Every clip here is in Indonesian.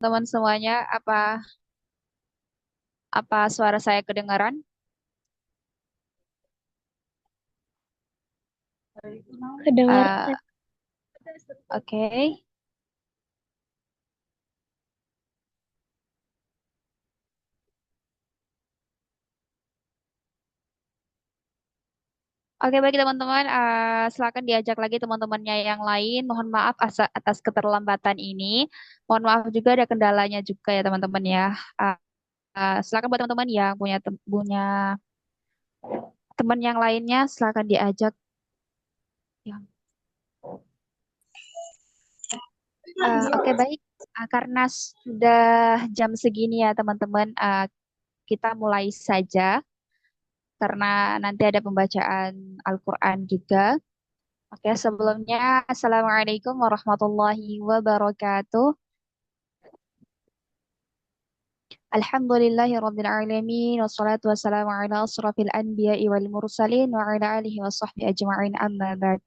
Teman semuanya, apa apa suara saya kedengaran? Kedengaran. Eh, oke. Oke, baik teman-teman. Silakan diajak lagi teman-temannya yang lain. Mohon maaf atas keterlambatan ini. Mohon maaf juga ada kendalanya juga ya teman-teman ya. Eh, Silakan buat teman-teman yang punya teman yang lainnya, silakan diajak. Ya. Oke, baik. Karena sudah jam segini ya teman-teman, kita mulai saja. Karena nanti ada pembacaan Al-Quran juga. Oke, sebelumnya Assalamualaikum warahmatullahi wabarakatuh. Alhamdulillahi rabbil alamin wassalatu wassalamu ala asrafil anbiya'i wal mursalin wa ala alihi wa sahbihi ajma'in amma ba'd.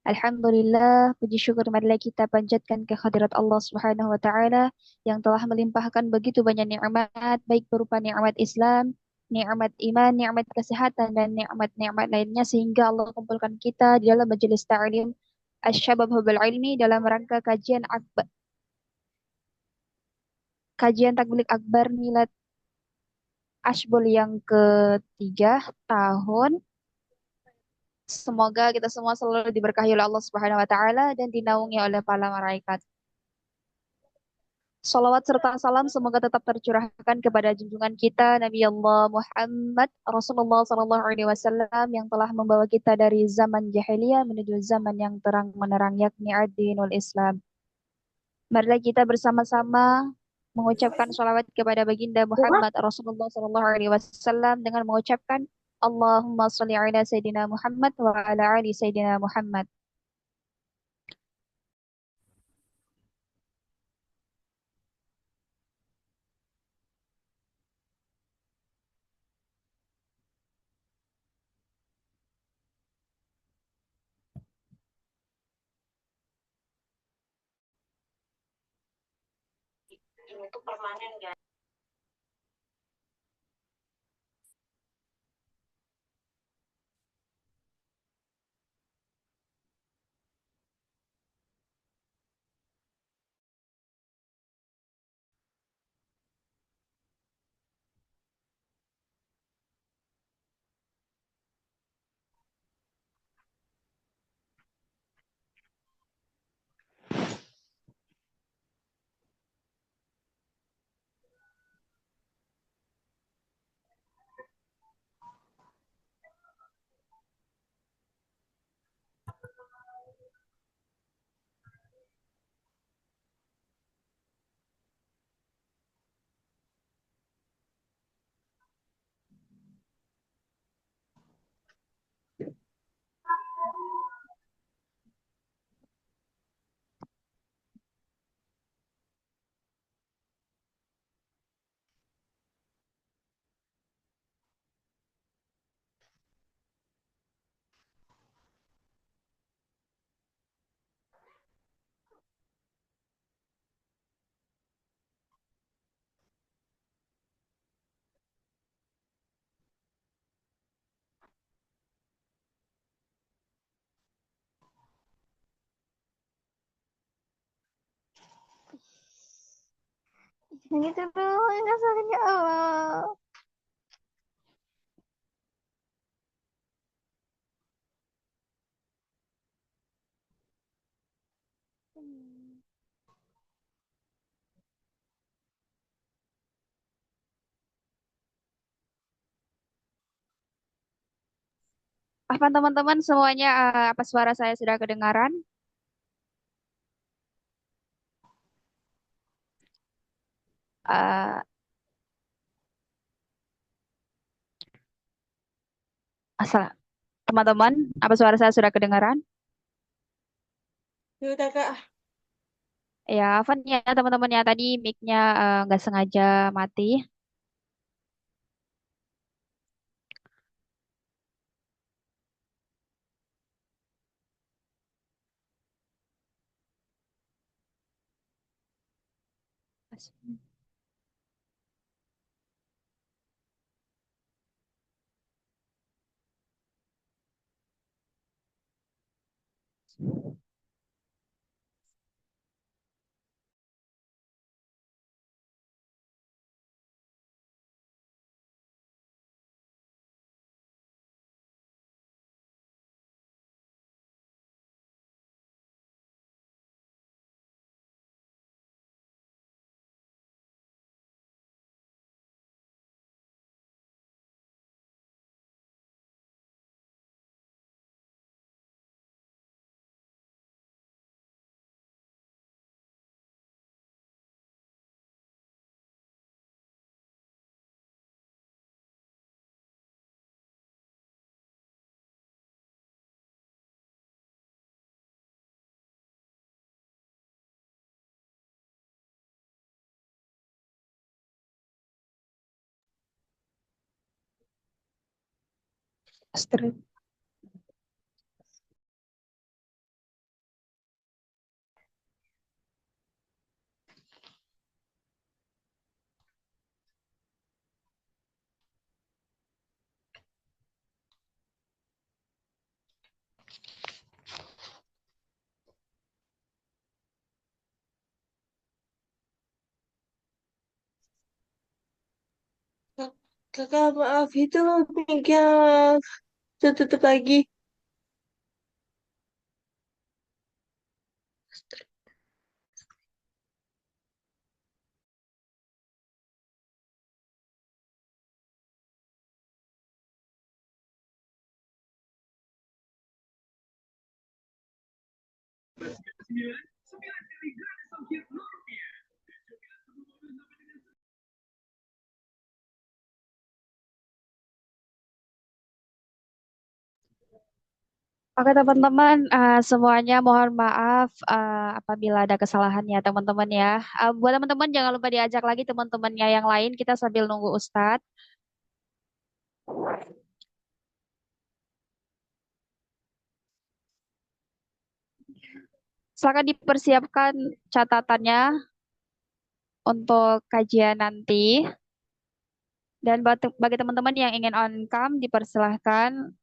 Alhamdulillah, puji syukur marilah kita panjatkan kehadirat Allah Subhanahu wa taala yang telah melimpahkan begitu banyak nikmat, baik berupa nikmat Islam, nikmat iman, nikmat kesehatan dan nikmat-nikmat lainnya sehingga Allah kumpulkan kita di dalam majelis ta'lim Asyabab Hubul Ilmi dalam rangka kajian Tabligh Akbar Milad Ashbul yang ketiga tahun. Semoga kita semua selalu diberkahi oleh Allah Subhanahu wa taala dan dinaungi oleh para malaikat. Salawat serta salam semoga tetap tercurahkan kepada junjungan kita Nabi Allah Muhammad Rasulullah Sallallahu Alaihi Wasallam yang telah membawa kita dari zaman jahiliyah menuju zaman yang terang menerang yakni ad-dinul Islam. Marilah kita bersama-sama mengucapkan salawat kepada baginda Muhammad Rasulullah Sallallahu Alaihi Wasallam dengan mengucapkan Allahumma sholli ala Sayyidina Muhammad wa ala ali Sayyidina Muhammad. Gitu tuh, enggak sakitnya Allah. Apa teman-teman semuanya, apa suara saya sudah kedengaran? Eh, asal teman-teman, apa suara saya sudah kedengaran? Yuk, kakak. Ya, Van ya teman-teman ya tadi mic-nya nggak sengaja mati. Astrid. Kakak maaf itu Mega tutup lagi. Oke teman-teman, semuanya mohon maaf apabila ada kesalahan ya teman-teman ya. Buat teman-teman jangan lupa diajak lagi teman-temannya yang lain, kita sambil nunggu Ustadz. Silakan dipersiapkan catatannya untuk kajian nanti. Dan bagi teman-teman yang ingin on cam, dipersilahkan.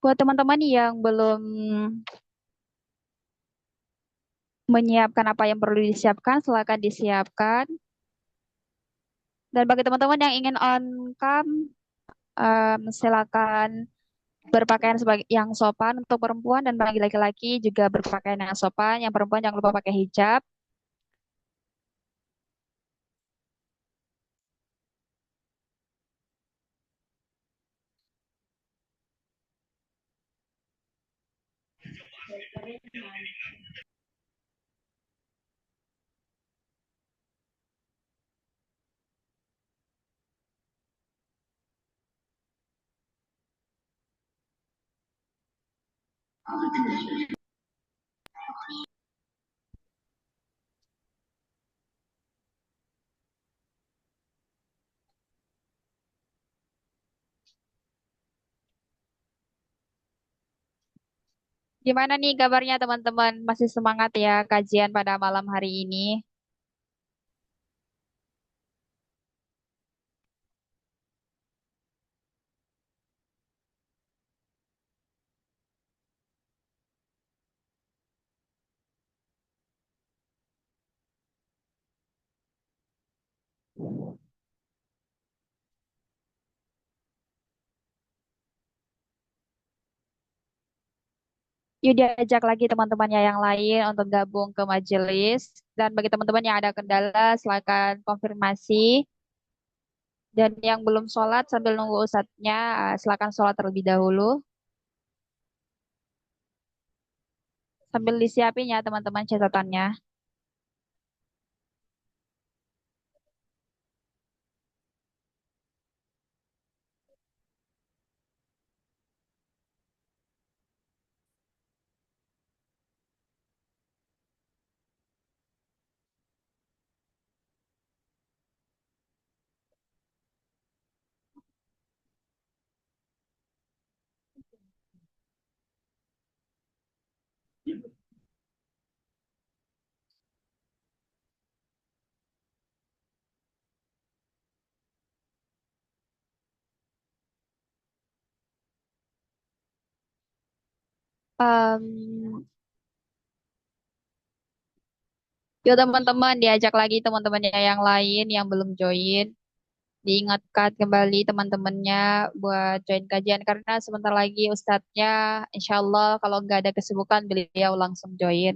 Buat teman-teman yang belum menyiapkan apa yang perlu disiapkan, silakan disiapkan. Dan bagi teman-teman yang ingin on cam, silakan berpakaian sebagai yang sopan untuk perempuan dan bagi laki-laki juga berpakaian yang sopan. Yang perempuan jangan lupa pakai hijab. Gimana nih kabarnya teman-teman? Masih semangat ya kajian pada malam hari ini? Yuk diajak lagi teman-temannya yang lain untuk gabung ke majelis. Dan bagi teman-teman yang ada kendala, silakan konfirmasi. Dan yang belum sholat sambil nunggu ustadznya, silakan sholat terlebih dahulu. Sambil disiapin ya teman-teman catatannya. Em, Yo teman-teman diajak lagi teman-temannya yang lain yang belum join. Diingatkan kembali teman-temannya buat join kajian karena sebentar lagi ustadznya insya Allah kalau nggak ada kesibukan beliau langsung join.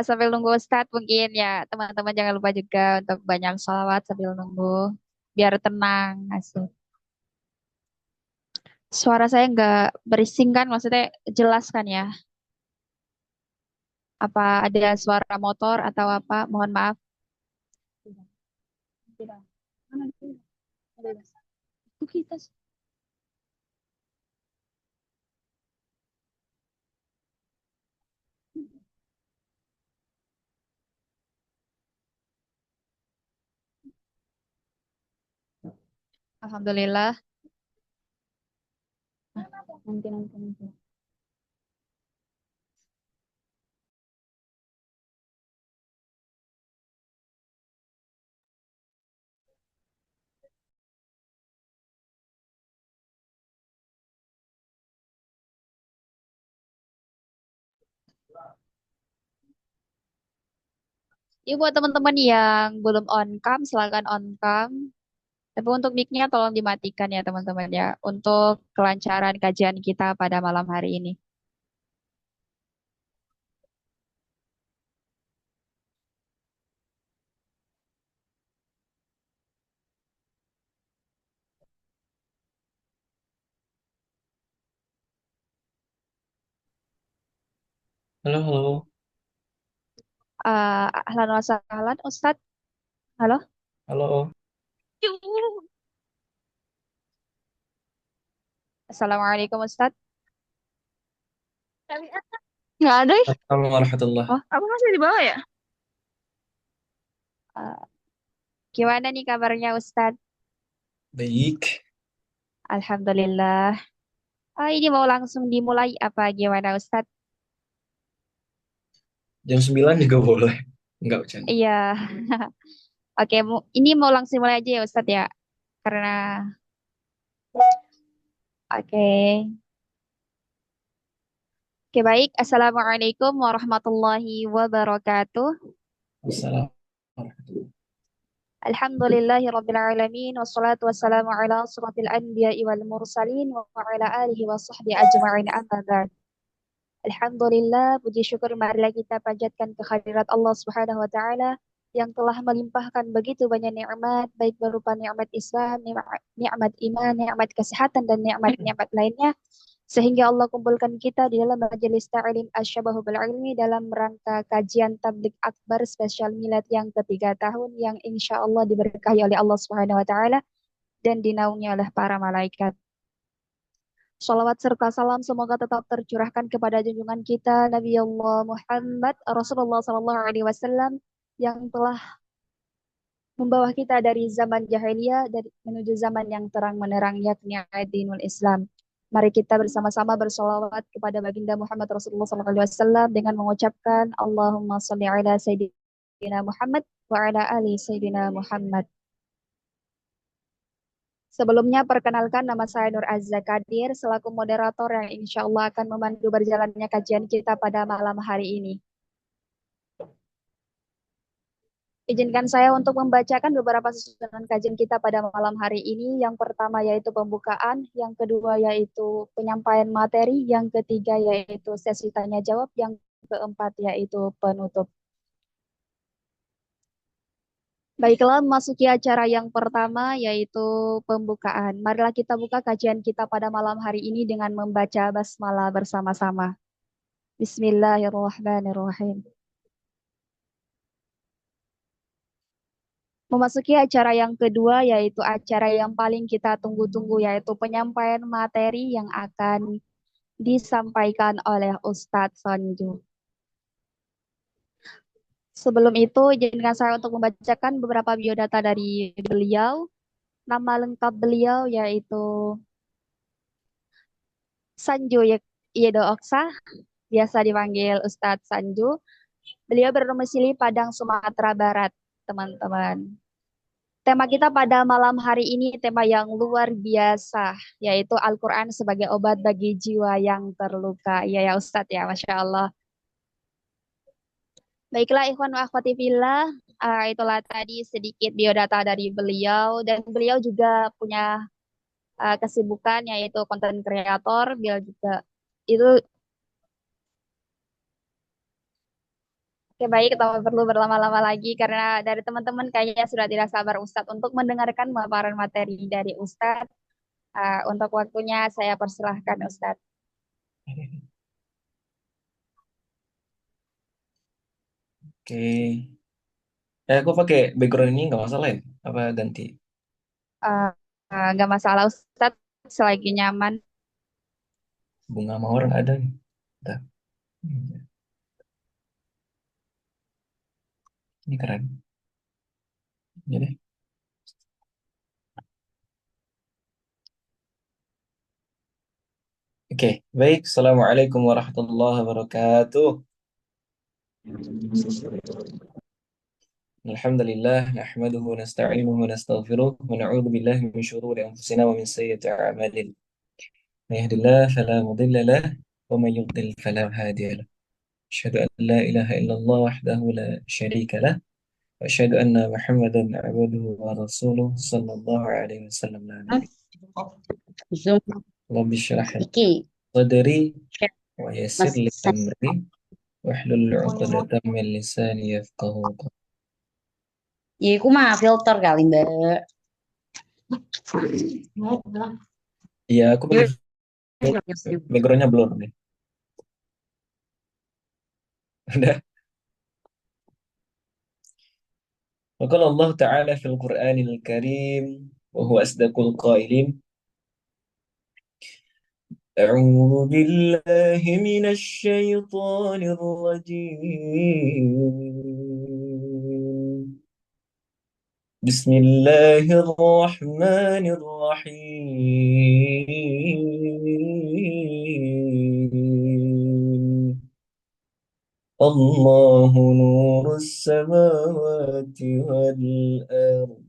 Sambil nunggu ustadz mungkin ya teman-teman jangan lupa juga untuk banyak sholawat sambil nunggu biar tenang asik. Suara saya nggak berising kan maksudnya jelas kan ya? Apa ada suara motor atau apa? Mohon maaf. Tidak. Tidak. Mana itu? Ada. Itu kita. Alhamdulillah. Nanti nanti nanti. Ini buat teman-teman yang belum on cam, silakan on cam. Tapi untuk mic-nya tolong dimatikan ya teman-teman ya, untuk kelancaran kajian kita pada malam hari ini. Halo, halo, Ahlan wa sahlan, Ustadz. Halo? halo, Assalamualaikum Ustadz. Nggak ada ya? Assalamualaikum warahmatullah. Oh, apa masih di bawah ya? Eh, Gimana nih kabarnya Ustadz? Baik, Alhamdulillah. Ini mau langsung dimulai apa gimana Ustadz? jam 9 juga boleh. Enggak bercanda. Iya. Oke, ini mau langsung mulai aja ya Ustadz ya. Karena oke. Oke, baik. Assalamualaikum warahmatullahi wabarakatuh. Assalamualaikum warahmatullahi Alhamdulillahi rabbil alamin wassalatu wassalamu ala asrafil anbiya'i wal mursalin wa ala alihi wa sahbihi ajma'in amma ba'd. Alhamdulillah, puji syukur marilah kita panjatkan kehadirat Allah Subhanahu wa taala yang telah melimpahkan begitu banyak nikmat baik berupa nikmat Islam, nikmat iman, nikmat kesehatan dan nikmat-nikmat lainnya sehingga Allah kumpulkan kita di dalam majelis ta'lim asyabahu bil ilmi dalam rangka kajian tablik akbar spesial milad yang ketiga tahun yang insya Allah diberkahi oleh Allah Subhanahu wa taala dan dinaungi oleh para malaikat. Salawat serta salam semoga tetap tercurahkan kepada junjungan kita Nabi Allah Muhammad Rasulullah Sallallahu Alaihi Wasallam yang telah membawa kita dari zaman jahiliyah menuju zaman yang terang menerang yakni dinul Islam. Mari kita bersama-sama bersolawat kepada baginda Muhammad Rasulullah Sallallahu Alaihi Wasallam dengan mengucapkan Allahumma salli ala Sayyidina Muhammad wa ala ali Sayyidina Muhammad. Sebelumnya perkenalkan nama saya Nur Azza Kadir selaku moderator yang insya Allah akan memandu berjalannya kajian kita pada malam hari ini. Izinkan saya untuk membacakan beberapa susunan kajian kita pada malam hari ini. Yang pertama yaitu pembukaan, yang kedua yaitu penyampaian materi, yang ketiga yaitu sesi tanya jawab, yang keempat yaitu penutup. Baiklah, memasuki acara yang pertama yaitu pembukaan. Marilah kita buka kajian kita pada malam hari ini dengan membaca basmalah bersama-sama. Bismillahirrahmanirrahim. memasuki acara yang kedua, yaitu acara yang paling kita tunggu-tunggu, yaitu penyampaian materi yang akan disampaikan oleh Ustadz Sonju. Sebelum itu, izinkan saya untuk membacakan beberapa biodata dari beliau. Nama lengkap beliau yaitu Sanju Yedo Oksa, biasa dipanggil Ustadz Sanju. Beliau berdomisili Padang, Sumatera Barat, teman-teman. Tema kita pada malam hari ini tema yang luar biasa, yaitu Al-Quran sebagai obat bagi jiwa yang terluka. Iya ya Ustadz ya, Masya Allah. Baiklah ikhwan wa akhwati fillah, itulah tadi sedikit biodata dari beliau, dan beliau juga punya kesibukan yaitu konten kreator. Beliau juga itu. Oke, baik, kita perlu berlama-lama lagi karena dari teman-teman kayaknya sudah tidak sabar Ustadz untuk mendengarkan paparan materi dari Ustadz. Untuk waktunya saya persilahkan Ustadz. Oke. Aku pakai background ini nggak masalah ya? Apa ganti? Nggak masalah Ustadz, selagi nyaman. Bunga mawar nggak ada nih. Bentar. Ini keren. Ya deh. Oke, baik. Assalamualaikum warahmatullahi wabarakatuh. Alhamdulillah, nahmaduhu wa nasta'inuhu wa nastaghfiruh wa na'udzu billahi min syururi anfusina wa min sayyiati a'malina. May yahdihillahu fala mudilla lahu wa may yudlil fala hadiya lahu. Asyhadu an la ilaha illallah wahdahu la syarika lah wa asyhadu anna Muhammadan 'abduhu wa rasuluh sallallahu alaihi wasallam. La nabi. Zoom Rabbi shrah li iki sadri wa yassir li Mas amri wahlul 'uqdatam min lisani yafqahu qawli. ya iku mah filter kali Mbak. Iya, aku pakai backgroundnya blur nih. Udah. وقال الله تعالى في القرآن الكريم وهو أصدق القائلين أعوذ بالله من الشيطان الرجيم بسم الله الرحمن الرحيم الله نور السماوات والأرض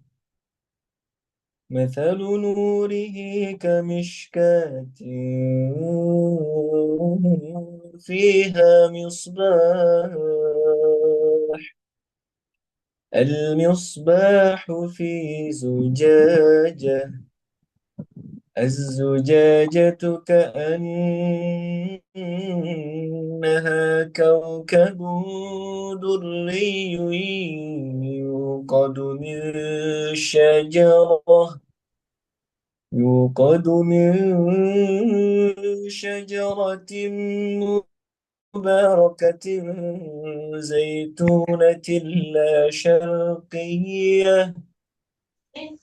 مثل نوره كمشكاة فيها مصباح المصباح في زجاجة الزجاجة كأنها كوكب دري يوقد من شجرة مباركة زيتونة لا شرقية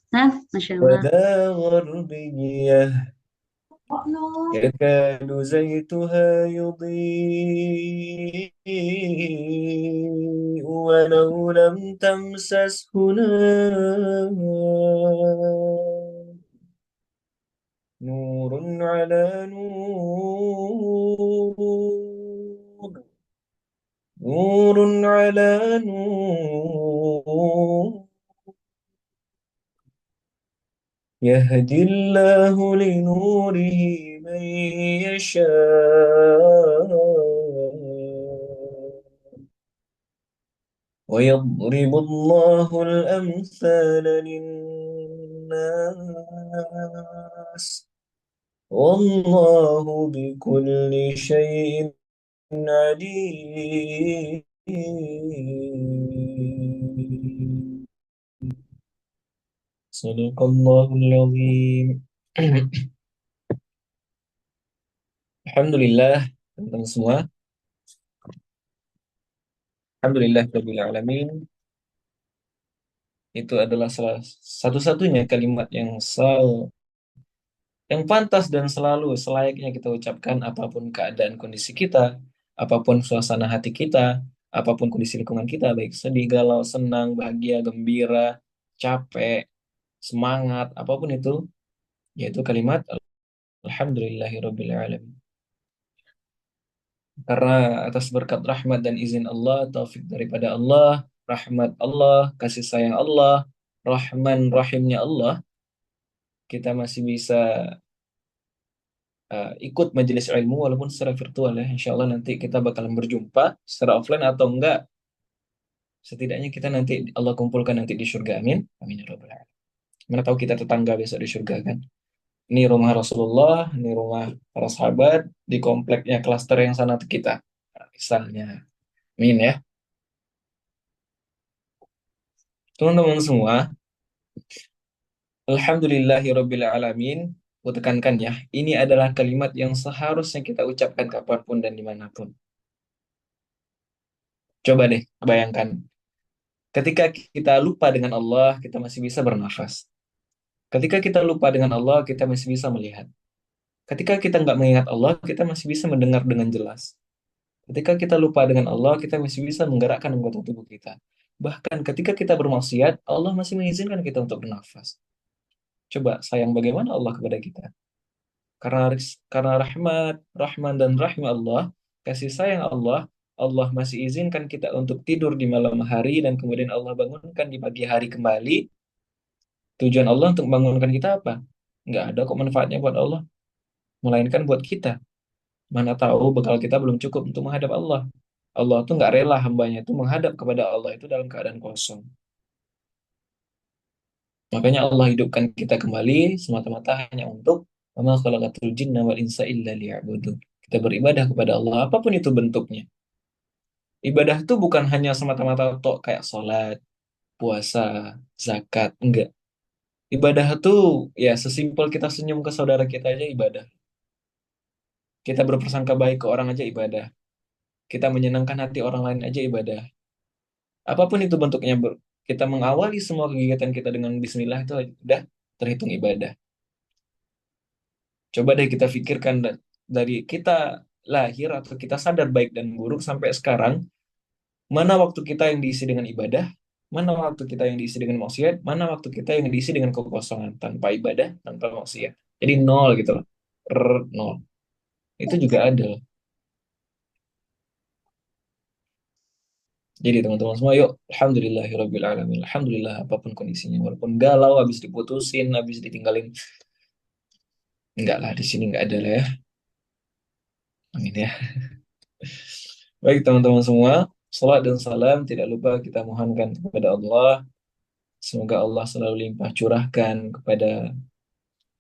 Masya Allah. ولا غربية يكاد زيتها يضيء ولو لم تمسسه نار نور على نور نور على نور يهدي الله لنوره من يشاء ويضرب الله الأمثال للناس والله بكل شيء عليم. صدق الله العظيم. Alhamdulillah, teman-teman semua. Alhamdulillah rabbil alamin. Itu adalah salah satu-satunya kalimat yang pantas dan selalu selayaknya kita ucapkan apapun keadaan kondisi kita, apapun suasana hati kita, apapun kondisi lingkungan kita, baik sedih, galau, senang, bahagia, gembira, capek, semangat, apapun itu, yaitu kalimat Alhamdulillahirabbil alamin. Karena atas berkat rahmat dan izin Allah, taufik daripada Allah, rahmat Allah, kasih sayang Allah, Rahman Rahimnya Allah, kita masih bisa ikut majelis ilmu walaupun secara virtual ya. Insya Allah nanti kita bakalan berjumpa secara offline atau enggak. Setidaknya kita nanti Allah kumpulkan nanti di surga. Amin. Amin ya rabbal alamin. Mana tahu kita tetangga besok di surga kan. Ini rumah Rasulullah, ini rumah para sahabat, di kompleknya klaster yang sana kita. Nah, misalnya. Amin ya. Teman-teman semua, Alhamdulillahirabbil alamin. Aku tekankan ya, ini adalah kalimat yang seharusnya kita ucapkan kapanpun dan dimanapun. Coba deh, bayangkan. Ketika kita lupa dengan Allah, kita masih bisa bernafas. Ketika kita lupa dengan Allah, kita masih bisa melihat. Ketika kita nggak mengingat Allah, kita masih bisa mendengar dengan jelas. Ketika kita lupa dengan Allah, kita masih bisa menggerakkan anggota tubuh kita. Bahkan ketika kita bermaksiat, Allah masih mengizinkan kita untuk bernafas. Coba sayang bagaimana Allah kepada kita. Karena rahmat, rahman dan rahim Allah, kasih sayang Allah, Allah masih izinkan kita untuk tidur di malam hari dan kemudian Allah bangunkan di pagi hari kembali. Tujuan Allah untuk membangunkan kita apa? Nggak ada kok manfaatnya buat Allah, melainkan buat kita. Mana tahu bekal kita belum cukup untuk menghadap Allah. Allah tuh nggak rela hambanya itu menghadap kepada Allah itu dalam keadaan kosong. Makanya Allah hidupkan kita kembali semata-mata hanya untuk wa ma khalaqatul jinna wal insa illa liya'budun. Kita beribadah kepada Allah apapun itu bentuknya. Ibadah itu bukan hanya semata-mata tok kayak sholat, puasa, zakat, enggak. Ibadah itu ya sesimpel kita senyum ke saudara kita aja ibadah. Kita berprasangka baik ke orang aja ibadah. Kita menyenangkan hati orang lain aja ibadah. Apapun itu bentuknya, kita mengawali semua kegiatan kita dengan bismillah itu udah terhitung ibadah. Coba deh kita pikirkan dari kita lahir atau kita sadar baik dan buruk sampai sekarang, mana waktu kita yang diisi dengan ibadah, mana waktu kita yang diisi dengan maksiat, mana waktu kita yang diisi dengan kekosongan tanpa ibadah, tanpa maksiat. Jadi nol gitu loh. Nol. Itu juga ada. Jadi teman-teman semua yuk, alhamdulillahirabbil alamin. Alhamdulillah apapun kondisinya, walaupun galau, habis diputusin, habis ditinggalin, enggak lah di sini enggak ada lah ya. Amin ya. Baik teman-teman semua, salat dan salam tidak lupa kita mohonkan kepada Allah. Semoga Allah selalu limpah curahkan kepada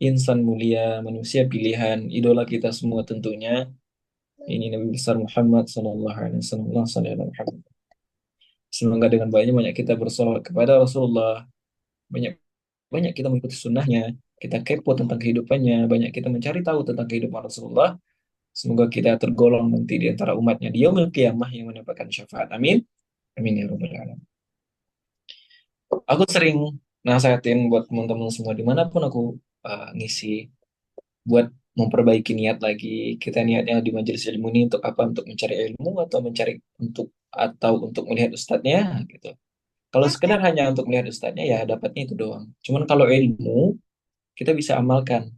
insan mulia, manusia pilihan, idola kita semua tentunya. Ini Nabi besar Muhammad sallallahu alaihi wasallam. Semoga dengan banyak kita bersolawat kepada Rasulullah, banyak banyak kita mengikuti sunnahnya, kita kepo tentang kehidupannya, banyak kita mencari tahu tentang kehidupan Rasulullah. Semoga kita tergolong nanti di antara umatnya di yaumil qiyamah yang mendapatkan syafaat. Amin. Amin ya rabbal alamin. Aku sering nasihatin buat teman-teman semua dimanapun aku ngisi buat memperbaiki niat lagi. Kita niatnya di majelis ilmu ini untuk apa? Untuk mencari ilmu atau mencari untuk melihat ustadznya gitu. Kalau sekedar hanya untuk melihat ustadznya ya dapatnya itu doang. Cuman kalau ilmu kita bisa amalkan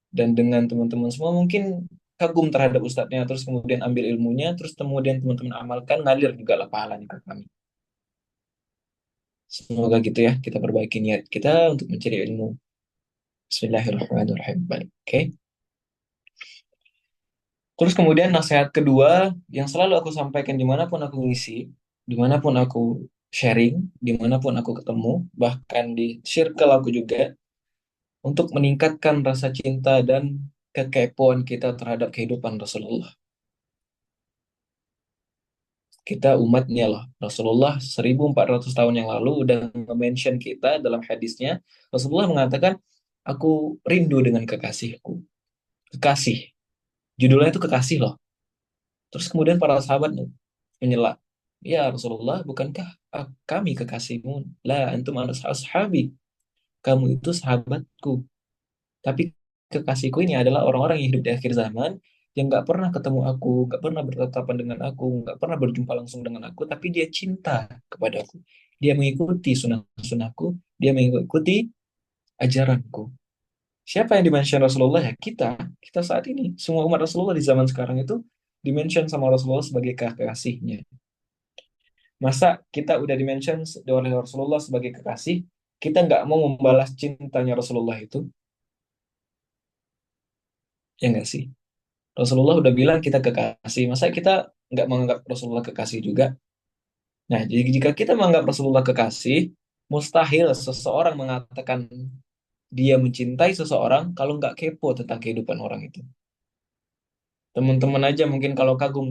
dan dengan teman-teman semua mungkin kagum terhadap ustadznya terus kemudian ambil ilmunya terus kemudian teman-teman amalkan ngalir juga lah pahalanya ke kami. Semoga gitu ya kita perbaiki niat kita untuk mencari ilmu. Bismillahirrahmanirrahim. Baik, oke. Terus kemudian nasihat kedua yang selalu aku sampaikan dimanapun aku ngisi, dimanapun aku sharing, dimanapun aku ketemu, bahkan di circle aku juga, untuk meningkatkan rasa cinta dan kekepoan kita terhadap kehidupan Rasulullah. Kita umatnya loh. Rasulullah 1400 tahun yang lalu udah mention kita dalam hadisnya. Rasulullah mengatakan, aku rindu dengan kekasihku. Kekasih. Judulnya itu kekasih loh. Terus kemudian para sahabat menyela. Ya Rasulullah, bukankah kami kekasihmu? La antum ashabi. Kamu itu sahabatku. Tapi kekasihku ini adalah orang-orang yang hidup di akhir zaman, yang nggak pernah ketemu aku, nggak pernah bertatapan dengan aku, nggak pernah berjumpa langsung dengan aku, tapi dia cinta kepadaku. Dia mengikuti sunnah-sunnahku, dia mengikuti ajaranku. Siapa yang dimention Rasulullah? Ya kita saat ini. Semua umat Rasulullah di zaman sekarang itu dimention sama Rasulullah sebagai kekasihnya. Masa kita udah dimention oleh Rasulullah sebagai kekasih, kita nggak mau membalas cintanya Rasulullah itu? Ya nggak sih? Rasulullah udah bilang kita kekasih, masa kita nggak menganggap Rasulullah kekasih juga? Nah, jadi jika kita menganggap Rasulullah kekasih, mustahil seseorang mengatakan dia mencintai seseorang kalau nggak kepo tentang kehidupan orang itu. Teman-teman aja mungkin kalau kagum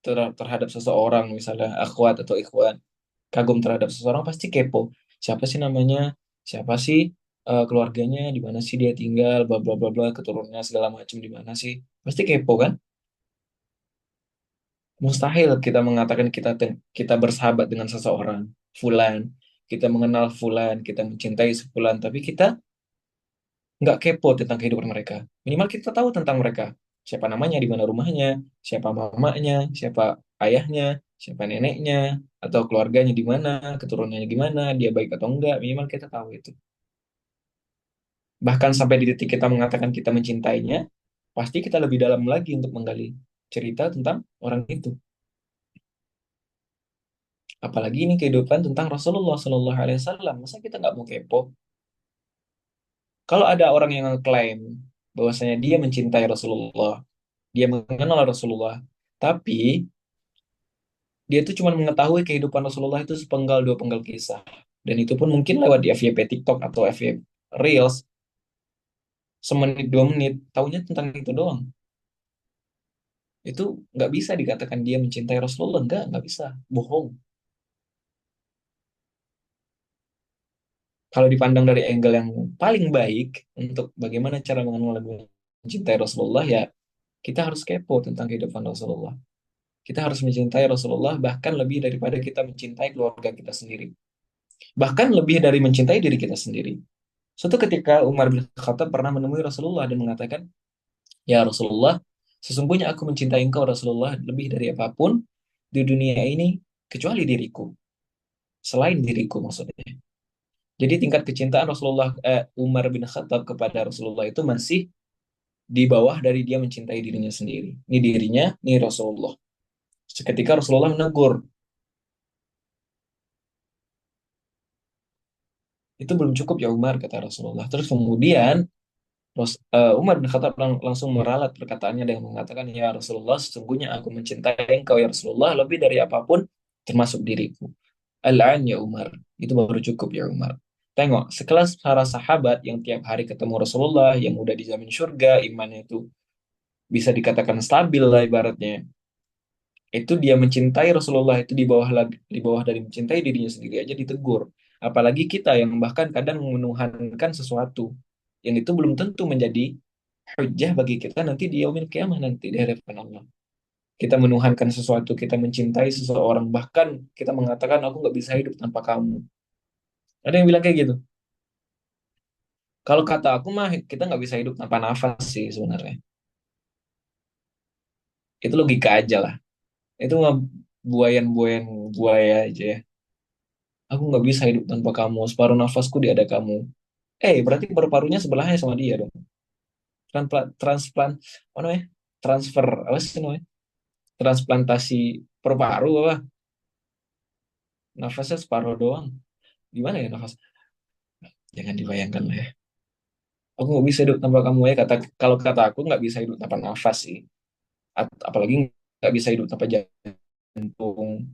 terhadap seseorang, misalnya akhwat atau ikhwan, kagum terhadap seseorang pasti kepo. Siapa sih namanya? Siapa sih keluarganya? Di mana sih dia tinggal? Bla bla bla bla, keturunannya segala macam di mana sih? Pasti kepo kan? Mustahil kita mengatakan kita bersahabat dengan seseorang, fulan, kita mengenal fulan, kita mencintai sefulan, tapi kita nggak kepo tentang kehidupan mereka. Minimal kita tahu tentang mereka. Siapa namanya, di mana rumahnya, siapa mamanya, siapa ayahnya, siapa neneknya, atau keluarganya di mana, keturunannya gimana, dia baik atau enggak, minimal kita tahu itu. Bahkan sampai di titik kita mengatakan kita mencintainya, pasti kita lebih dalam lagi untuk menggali cerita tentang orang itu. Apalagi ini kehidupan tentang Rasulullah Shallallahu Alaihi Wasallam. Masa kita nggak mau kepo? Kalau ada orang yang klaim bahwasanya dia mencintai Rasulullah, dia mengenal Rasulullah, tapi dia itu cuma mengetahui kehidupan Rasulullah itu sepenggal dua penggal kisah. Dan itu pun mungkin lewat di FYP TikTok atau FYP Reels, semenit dua menit, tahunya tentang itu doang. Itu nggak bisa dikatakan dia mencintai Rasulullah, nggak bisa, bohong. Kalau dipandang dari angle yang paling baik untuk bagaimana cara mengenal dan mencintai Rasulullah, ya kita harus kepo tentang kehidupan Rasulullah. Kita harus mencintai Rasulullah bahkan lebih daripada kita mencintai keluarga kita sendiri. Bahkan lebih dari mencintai diri kita sendiri. Suatu ketika Umar bin Khattab pernah menemui Rasulullah dan mengatakan, "Ya Rasulullah, sesungguhnya aku mencintai engkau Rasulullah lebih dari apapun di dunia ini kecuali diriku, selain diriku maksudnya." Jadi tingkat kecintaan Umar bin Khattab kepada Rasulullah itu masih di bawah dari dia mencintai dirinya sendiri. Ini dirinya, ini Rasulullah. Seketika Rasulullah menegur, itu belum cukup ya Umar, kata Rasulullah. Terus kemudian Umar bin Khattab langsung meralat perkataannya dengan mengatakan, ya Rasulullah, sesungguhnya aku mencintai engkau ya Rasulullah lebih dari apapun, termasuk diriku. Al-an ya Umar. Itu baru cukup ya Umar. Tengok, sekelas para sahabat yang tiap hari ketemu Rasulullah, yang udah dijamin surga, imannya itu bisa dikatakan stabil lah ibaratnya. Itu dia mencintai Rasulullah itu di bawah dari mencintai dirinya sendiri aja ditegur. Apalagi kita yang bahkan kadang menuhankan sesuatu yang itu belum tentu menjadi hujjah bagi kita nanti di yaumil kiamah, nanti di hadapan Allah. Kita menuhankan sesuatu, kita mencintai seseorang, bahkan kita mengatakan aku nggak bisa hidup tanpa kamu. Ada yang bilang kayak gitu. Kalau kata aku mah kita nggak bisa hidup tanpa nafas sih sebenarnya. Itu logika aja lah. Itu mah buayan-buayan buaya aja ya. Aku nggak bisa hidup tanpa kamu. Separuh nafasku di ada kamu. Berarti paru-parunya sebelahnya sama dia dong. Transplant, apa namanya? Transfer, apa sih namanya? Transplantasi paru-paru apa? Nafasnya separuh doang. Gimana ya nafas? Jangan dibayangkan lah ya. Aku nggak bisa hidup tanpa kamu ya. Kalau kata aku nggak bisa hidup tanpa nafas sih. Apalagi nggak bisa hidup tanpa jantung.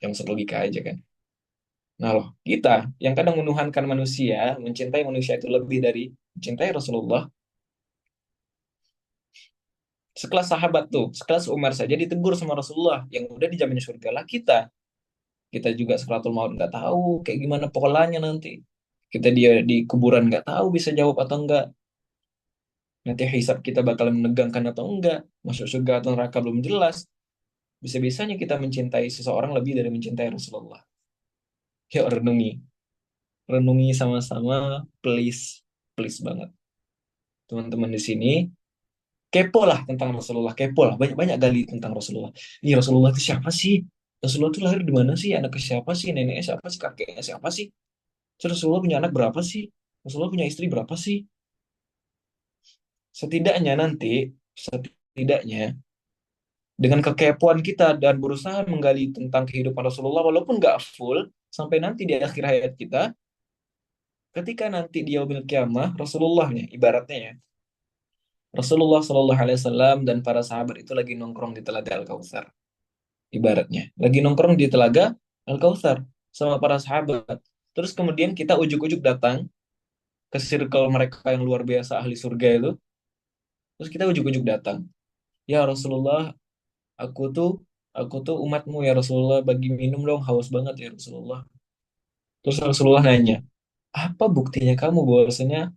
Yang logika aja kan. Nah loh, kita yang kadang menuhankan manusia, mencintai manusia itu lebih dari mencintai Rasulullah. Sekelas sahabat tuh, sekelas Umar saja ditegur sama Rasulullah yang udah dijamin surga lah kita juga sekaratul maut nggak tahu kayak gimana polanya nanti. Kita dia di kuburan nggak tahu bisa jawab atau enggak. Nanti hisab kita bakal menegangkan atau enggak. Masuk surga atau neraka belum jelas. Bisa-bisanya kita mencintai seseorang lebih dari mencintai Rasulullah. Yuk renungi. Renungi sama-sama, please. Please banget. Teman-teman di sini, kepo lah tentang Rasulullah. Kepo lah. Banyak-banyak gali tentang Rasulullah. Ini Rasulullah itu siapa sih? Rasulullah itu lahir di mana sih? Anaknya siapa sih? Neneknya siapa sih? Kakeknya siapa sih? Terus Rasulullah punya anak berapa sih? Rasulullah punya istri berapa sih? Setidaknya nanti, setidaknya dengan kekepoan kita dan berusaha menggali tentang kehidupan Rasulullah, walaupun nggak full, sampai nanti di akhir hayat kita, ketika nanti di yaumil kiamah, Rasulullahnya, ibaratnya ya, Rasulullah Shallallahu Alaihi Wasallam dan para sahabat itu lagi nongkrong di Telaga Al-Kautsar, ibaratnya, lagi nongkrong di Telaga Al-Kautsar sama para sahabat. Terus kemudian kita ujuk-ujuk datang ke circle mereka yang luar biasa ahli surga itu, terus kita ujuk-ujuk datang, ya Rasulullah, aku tuh aku tuh umatmu ya Rasulullah, bagi minum dong, haus banget ya Rasulullah. Terus Rasulullah nanya, apa buktinya kamu bahwasanya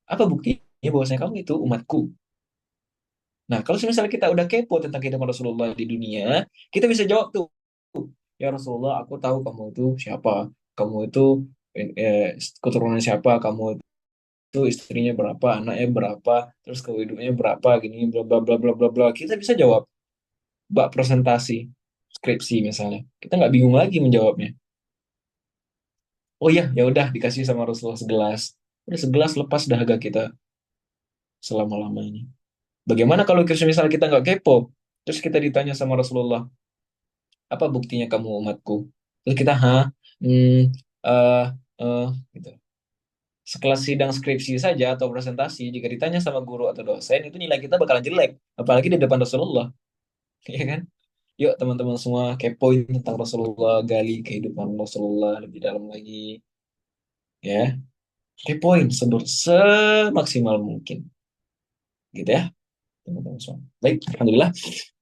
apa buktinya bahwasanya kamu itu umatku? Nah, kalau misalnya kita udah kepo tentang kehidupan Rasulullah di dunia, kita bisa jawab tuh, ya Rasulullah, aku tahu kamu itu siapa, kamu itu keturunan siapa, kamu itu istrinya berapa, anaknya berapa, terus hidupnya berapa, gini, bla bla bla bla bla bla. Kita bisa jawab bak presentasi skripsi misalnya. Kita nggak bingung lagi menjawabnya. Oh iya, ya udah dikasih sama Rasulullah segelas. Udah segelas lepas dahaga kita selama-lamanya. Bagaimana kalau misalnya kita nggak kepo, terus kita ditanya sama Rasulullah, apa buktinya kamu umatku? Terus kita, hmm, eh, eh, gitu. Sekelas sidang skripsi saja atau presentasi, jika ditanya sama guru atau dosen, itu nilai kita bakalan jelek, apalagi di depan Rasulullah, ya kan? Yuk teman-teman semua kepoin tentang Rasulullah, gali kehidupan Rasulullah lebih dalam lagi, ya. Kepoin semaksimal mungkin, gitu ya, teman-teman semua. Baik, alhamdulillah.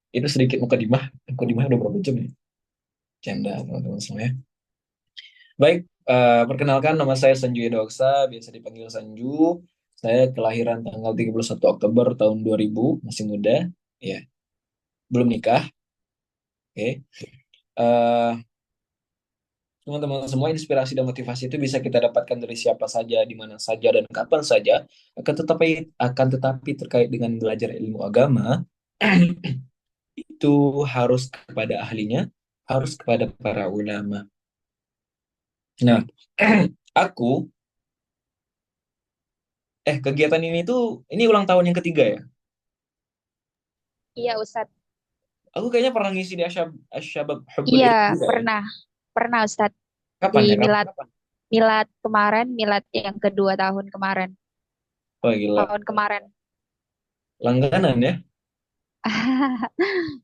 Itu sedikit mukadimah. Mukadimah udah berapa jam ya? Canda, teman-teman semua ya. Baik, perkenalkan nama saya Sanju Yedoksa, biasa dipanggil Sanju. Saya kelahiran tanggal 31 Oktober tahun 2000, masih muda. Ya, belum nikah. Oke. Eh, Teman-teman semua, inspirasi dan motivasi itu bisa kita dapatkan dari siapa saja, di mana saja, dan kapan saja. Akan tetapi terkait dengan belajar ilmu agama, itu harus kepada ahlinya, harus kepada para ulama. Nah, aku kegiatan ini tuh ini ulang tahun yang ketiga ya. Iya, Ustadz. Aku kayaknya pernah ngisi di Asyabab Hubbul Iya, Ilm juga ya. pernah. Pernah, Ustadz. Di Kapan ya? milad Kapan? milad kemarin, milad yang kedua tahun kemarin. Oh gila, Tahun kemarin. langganan ya.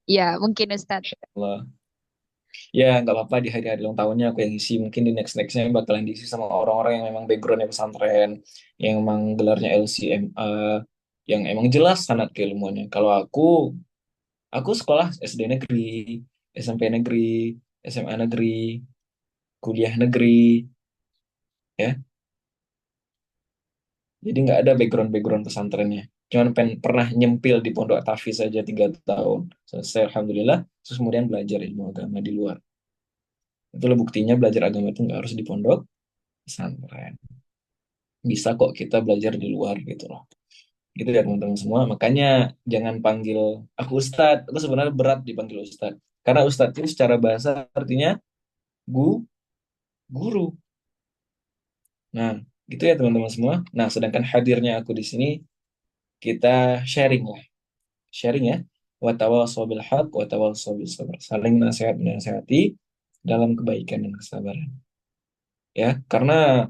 Ya, mungkin Ustadz. Allah. Ya nggak apa-apa, di hari-hari ulang tahunnya aku yang isi. Mungkin di nextnya bakalan diisi sama orang-orang yang memang backgroundnya pesantren, yang memang gelarnya LCMA, yang emang jelas sanad keilmuannya. Kalau aku sekolah SD negeri, SMP negeri, SMA negeri, kuliah negeri, ya. Jadi nggak ada background-background pesantrennya. Cuman pernah nyempil di pondok tahfiz saja 3 tahun. Selesai, alhamdulillah. Terus kemudian belajar ilmu agama di luar. Itulah buktinya belajar agama itu nggak harus di pondok pesantren. Bisa kok kita belajar di luar gitu loh. Gitu ya teman-teman semua. Makanya jangan panggil aku Ustadz. Aku sebenarnya berat dipanggil Ustadz. Karena Ustadz itu secara bahasa artinya gu, guru. Nah, gitu ya teman-teman semua. Nah, sedangkan hadirnya aku di sini, kita sharing lah. Sharing ya, watawasau bil haq watawasau bis sabr, saling nasihat menasihati dalam kebaikan dan kesabaran, ya, karena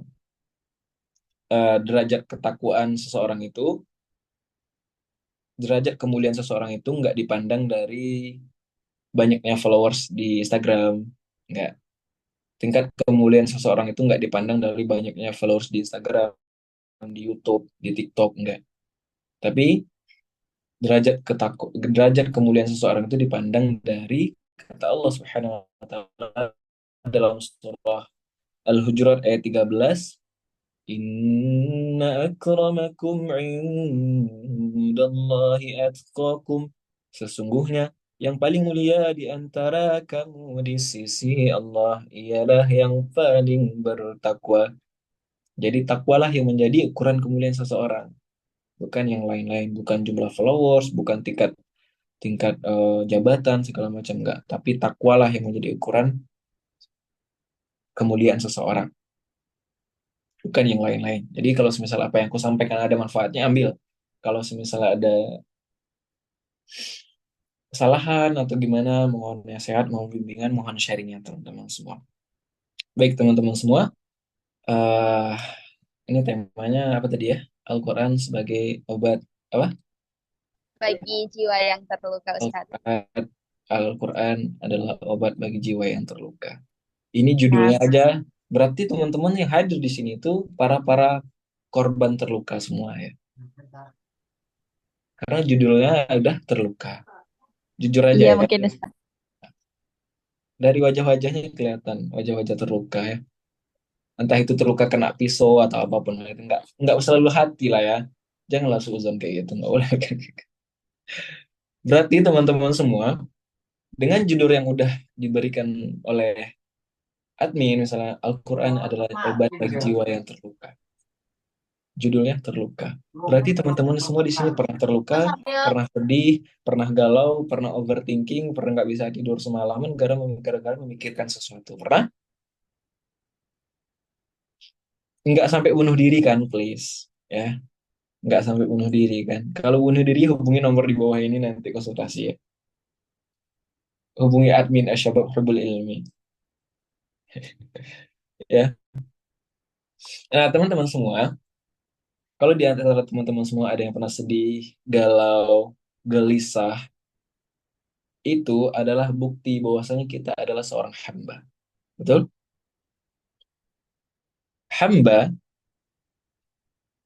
derajat ketakwaan seseorang itu, derajat kemuliaan seseorang itu nggak dipandang dari banyaknya followers di Instagram, nggak. Tingkat kemuliaan seseorang itu nggak dipandang dari banyaknya followers di Instagram, di YouTube, di TikTok, nggak. Tapi derajat kemuliaan seseorang itu dipandang dari kata Allah Subhanahu wa taala dalam surah Al-Hujurat ayat 13, Inna akramakum indallahi atqakum. Sesungguhnya Yang paling mulia di antara kamu di sisi Allah ialah yang paling bertakwa. Jadi takwalah yang menjadi ukuran kemuliaan seseorang, bukan yang lain-lain, bukan jumlah followers, bukan tingkat tingkat jabatan segala macam enggak, tapi takwalah yang menjadi ukuran kemuliaan seseorang, bukan yang lain-lain. Jadi kalau semisal apa yang aku sampaikan ada manfaatnya, ambil. Kalau semisal ada kesalahan atau gimana, mohon nasihat, mohon bimbingan, mohon sharingnya teman-teman semua. Baik teman-teman semua, eh ini temanya apa tadi ya? Al-Quran sebagai obat apa? Bagi jiwa yang terluka, Ustaz. Al-Quran Al-Quran adalah obat bagi jiwa yang terluka. Ini Nah, judulnya aja, berarti teman-teman yang hadir di sini itu para korban terluka semua ya. Karena judulnya udah terluka. Jujur aja iya ya, mungkin Ustaz. dari wajah-wajahnya kelihatan wajah-wajah terluka ya. Entah itu terluka kena pisau atau apapun itu, nggak selalu hati lah ya. Janganlah suuzon kayak gitu, nggak boleh. Berarti teman-teman semua, dengan judul yang udah diberikan oleh admin, misalnya Al-Quran adalah obat bagi jiwa yang terluka. Judulnya terluka. Berarti teman-teman semua di sini pernah terluka, pernah sedih, pernah galau, pernah overthinking, pernah nggak bisa tidur semalaman gara-gara memikirkan sesuatu. Pernah? Nggak sampai bunuh diri kan, please. Ya, nggak sampai bunuh diri kan. Kalau bunuh diri hubungi nomor di bawah ini nanti konsultasi ya. Hubungi admin Asyabab Hubul Ilmi. Ya. Nah, teman-teman semua, kalau di antara teman-teman semua ada yang pernah sedih, galau, gelisah, itu adalah bukti bahwasanya kita adalah seorang hamba. Betul? Hamba,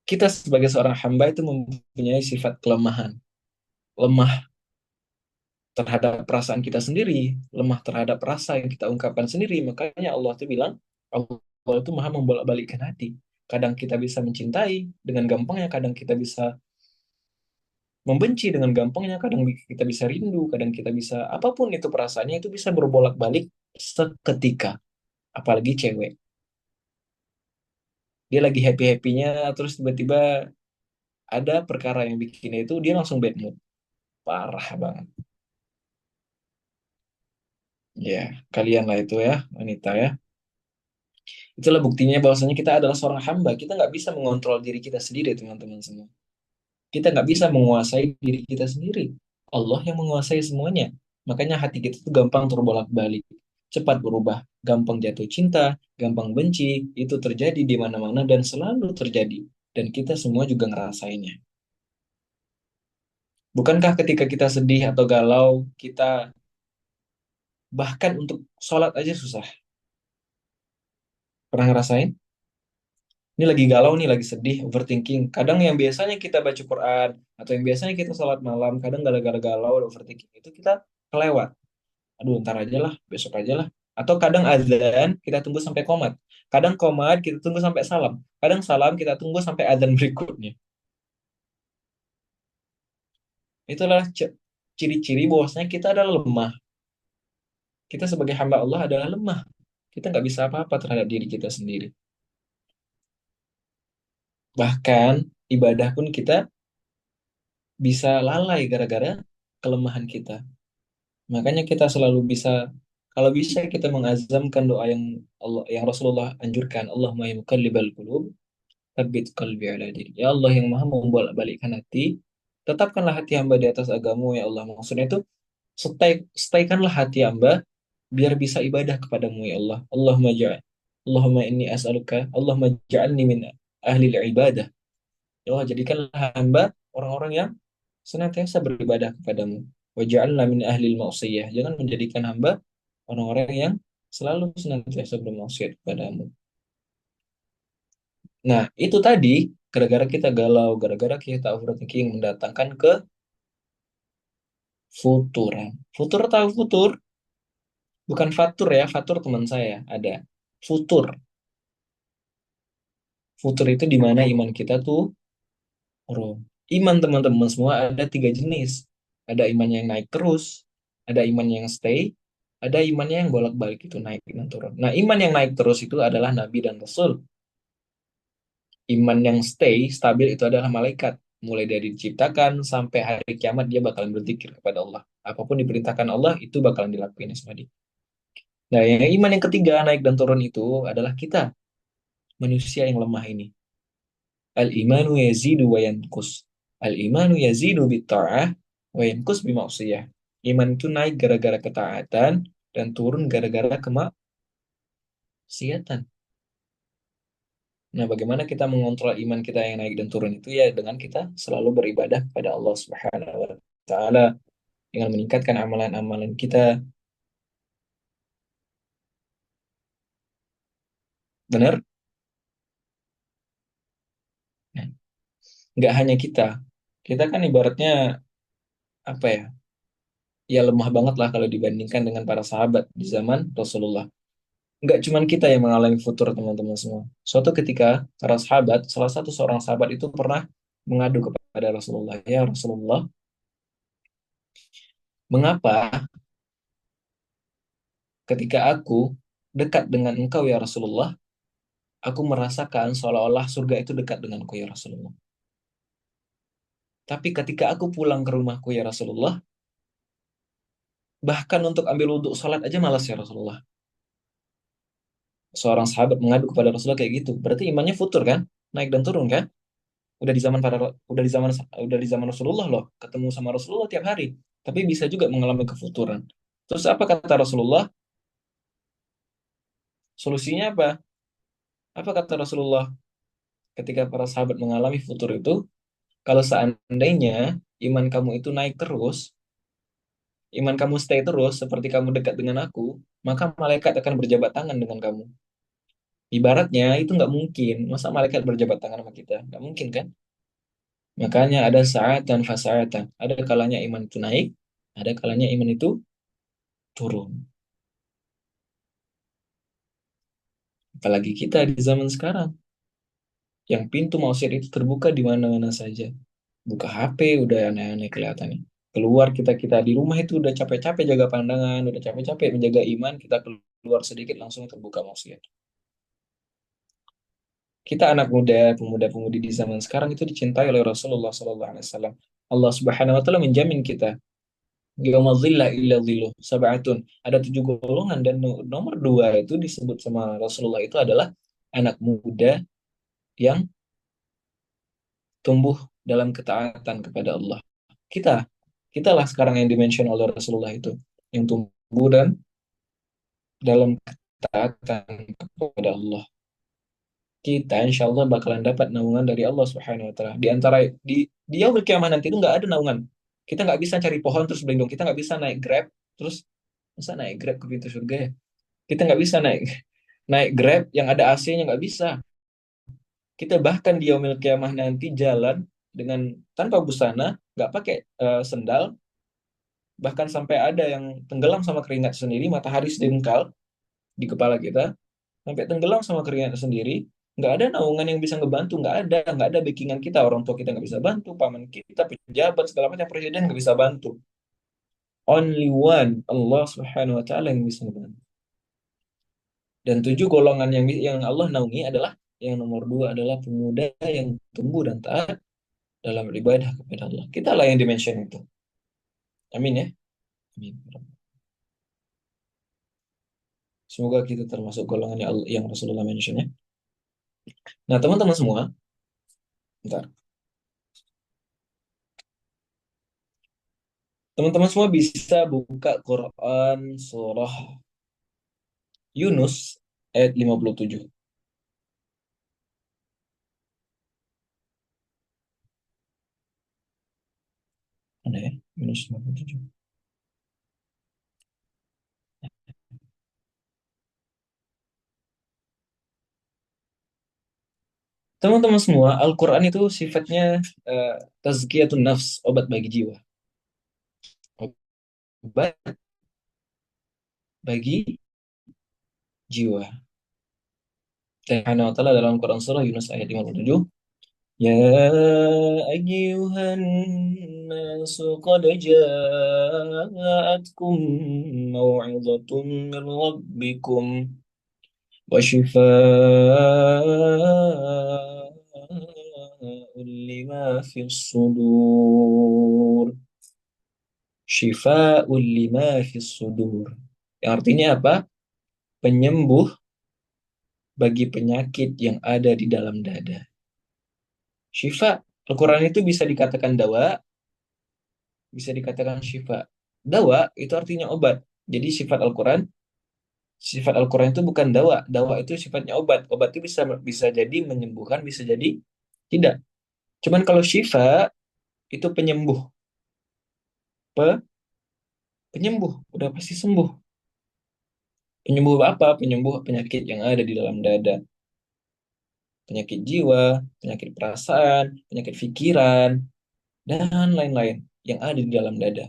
kita sebagai seorang hamba itu mempunyai sifat kelemahan. Lemah terhadap perasaan kita sendiri, lemah terhadap rasa yang kita ungkapkan sendiri. Makanya Allah itu bilang, Allah itu maha membolak-balikkan hati. Kadang kita bisa mencintai dengan gampangnya, kadang kita bisa membenci dengan gampangnya, kadang kita bisa rindu, kadang kita bisa, apapun itu perasaannya, itu bisa berbolak-balik seketika. Apalagi cewek. Dia lagi happy-happynya, terus tiba-tiba ada perkara yang bikinnya itu, dia langsung bad mood. Parah banget. Ya, kalian lah itu ya, wanita ya. Itulah buktinya bahwasanya kita adalah seorang hamba. Kita nggak bisa mengontrol diri kita sendiri, teman-teman semua. Kita nggak bisa menguasai diri kita sendiri. Allah yang menguasai semuanya. Makanya hati kita tuh gampang terbolak-balik. Cepat berubah. Gampang jatuh cinta, gampang benci. Itu terjadi di mana-mana dan selalu terjadi. Dan kita semua juga ngerasainnya. Bukankah ketika kita sedih atau galau, kita bahkan untuk sholat aja susah. Pernah ngerasain? Ini lagi galau nih, lagi sedih, overthinking. Kadang yang biasanya kita baca Quran, atau yang biasanya kita sholat malam, kadang gara-gara galau, ada overthinking, itu kita kelewat. Aduh, ntar aja lah, besok aja lah. Atau kadang azan, kita tunggu sampai komat. Kadang komat, kita tunggu sampai salam. Kadang salam, kita tunggu sampai azan berikutnya. Itulah ciri-ciri bahwasanya kita adalah lemah. Kita sebagai hamba Allah adalah lemah. Kita nggak bisa apa-apa terhadap diri kita sendiri. Bahkan ibadah pun kita bisa lalai gara-gara kelemahan kita. Makanya kita selalu bisa, kalau bisa kita mengazamkan doa yang Rasulullah anjurkan, Allahumma ya muqallibal qulub, tsabbit qalbi ala dini. Ya Allah yang Maha membolak-balikkan hati, tetapkanlah hati hamba di atas agamamu ya Allah. Maksudnya itu staykanlah hati hamba biar bisa ibadah kepadamu ya Allah. Allahumma inni as'aluka, Allahumma ja'alni min ahli ibadah. Ya Allah, jadikanlah hamba orang-orang yang senantiasa beribadah kepadamu. Waj'alna min ahlil ma'siyah. Jangan menjadikan hamba orang-orang yang selalu senantiasa bermaksiat kepadamu. Nah, itu tadi gara-gara kita galau, gara-gara kita overthinking mendatangkan ke futuran. Futur tahu futur? Bukan fatur ya, fatur teman saya ada. Futur. Futur itu di mana iman kita tuh turun. Iman teman-teman semua ada tiga jenis. Ada iman yang naik terus, Ada iman yang stay, ada imannya yang bolak-balik itu naik dan turun. Nah, iman yang naik terus itu adalah Nabi dan Rasul. Iman yang stay, stabil itu adalah malaikat. Mulai dari diciptakan sampai hari kiamat dia bakalan berzikir kepada Allah. Apapun diperintahkan Allah itu bakalan dilakuin sama dia. Nah, yang iman yang ketiga naik dan turun itu adalah kita, manusia yang lemah ini. Al-imanu yazidu wa yankus. Al-imanu yazidu bitta'ah wa yankus bima'usiyah. Iman itu naik gara-gara ketaatan dan turun gara-gara kemaksiatan. Nah, bagaimana kita mengontrol iman kita yang naik dan turun itu ya dengan kita selalu beribadah kepada Allah Subhanahu wa taala dengan meningkatkan amalan-amalan kita. Benar? Nah, nggak hanya kita. Kita kan ibaratnya apa ya? Ya lemah banget lah kalau dibandingkan dengan para sahabat di zaman Rasulullah. Nggak cuman kita yang mengalami futur teman-teman semua. Suatu ketika para sahabat, salah satu seorang sahabat itu pernah mengadu kepada Rasulullah. Ya Rasulullah, mengapa ketika aku dekat dengan engkau ya Rasulullah, aku merasakan seolah-olah surga itu dekat denganku ya Rasulullah. Tapi ketika aku pulang ke rumahku ya Rasulullah, bahkan untuk ambil wudhu sholat aja malas ya Rasulullah. Seorang sahabat mengadu kepada Rasulullah kayak gitu. Berarti imannya futur kan? Naik dan turun kan? Udah di zaman udah di zaman Rasulullah loh, ketemu sama Rasulullah tiap hari. Tapi bisa juga mengalami kefuturan. Terus apa kata Rasulullah? Solusinya apa? Apa kata Rasulullah ketika para sahabat mengalami futur itu? Kalau seandainya iman kamu itu naik terus, iman kamu stay terus seperti kamu dekat dengan aku, maka malaikat akan berjabat tangan dengan kamu. Ibaratnya itu nggak mungkin. Masa malaikat berjabat tangan sama kita? Nggak mungkin kan? Makanya ada saat dan fasaatan. Ada kalanya iman itu naik, ada kalanya iman itu turun. Apalagi kita di zaman sekarang, yang pintu maksiat itu terbuka di mana-mana saja. Buka HP udah aneh-aneh kelihatannya. Keluar kita di rumah itu udah capek-capek jaga pandangan, udah capek-capek menjaga iman, kita keluar sedikit langsung terbuka maksiat. Kita anak muda, pemuda-pemudi di zaman sekarang itu dicintai oleh Rasulullah SAW. Allah Subhanahu wa taala menjamin kita. Yauma dhilla illa dhilluh sab'atun. Ada 7 golongan dan nomor 2 itu disebut sama Rasulullah itu adalah anak muda yang tumbuh dalam ketaatan kepada Allah. Kita, kitalah sekarang yang dimention oleh Rasulullah itu, yang tumbuh dan dalam ketaatan kepada Allah. Kita insya Allah bakalan dapat naungan dari Allah Subhanahu Wa Taala. Di antara di yaumul kiamah nanti itu nggak ada naungan. Kita nggak bisa cari pohon terus berlindung. Kita nggak bisa naik Grab terus masa naik Grab ke pintu surga ya? Kita nggak bisa naik naik Grab yang ada AC-nya nggak bisa. Kita bahkan di yaumil kiamah nanti jalan dengan tanpa busana, nggak pakai sendal, bahkan sampai ada yang tenggelam sama keringat sendiri, matahari sedengkal di kepala kita, sampai tenggelam sama keringat sendiri, nggak ada naungan yang bisa ngebantu, nggak ada backingan kita, orang tua kita nggak bisa bantu, paman kita, pejabat segala macam presiden nggak bisa bantu. Only one, Allah Subhanahu Wa Taala yang bisa ngebantu. Dan 7 golongan yang Allah naungi adalah yang nomor 2 adalah pemuda yang tumbuh dan taat dalam ibadah kepada Allah. Kita lah yang dimention itu. Amin ya. Amin. Semoga kita termasuk golongan yang Rasulullah mention ya. Nah, teman-teman semua, bentar. Teman-teman semua bisa buka Quran surah Yunus ayat 57. Mana ya? Yunus 57. Teman-teman semua, Al-Quran itu sifatnya tazkiyatun nafs, obat bagi jiwa. Obat bagi jiwa. Allah Subhanahu wa taala dalam Quran surah Yunus ayat 57 يا أيها الناس قد جاءتكم موعظة من ربكم وشفاء لما في الصدور. Syifa'ul lima fis sudur. Yang artinya apa? Penyembuh bagi penyakit yang ada di dalam dada. Syifa, Al-Quran itu bisa dikatakan dawa, bisa dikatakan syifa. Dawa itu artinya obat. Jadi sifat Al-Quran itu bukan dawa. Dawa itu sifatnya obat. Obat itu bisa bisa jadi menyembuhkan, bisa jadi tidak. Cuman kalau syifa itu penyembuh. Penyembuh, udah pasti sembuh. Penyembuh apa? Penyembuh penyakit yang ada di dalam dada. Penyakit jiwa, penyakit perasaan, penyakit pikiran, dan lain-lain yang ada di dalam dada.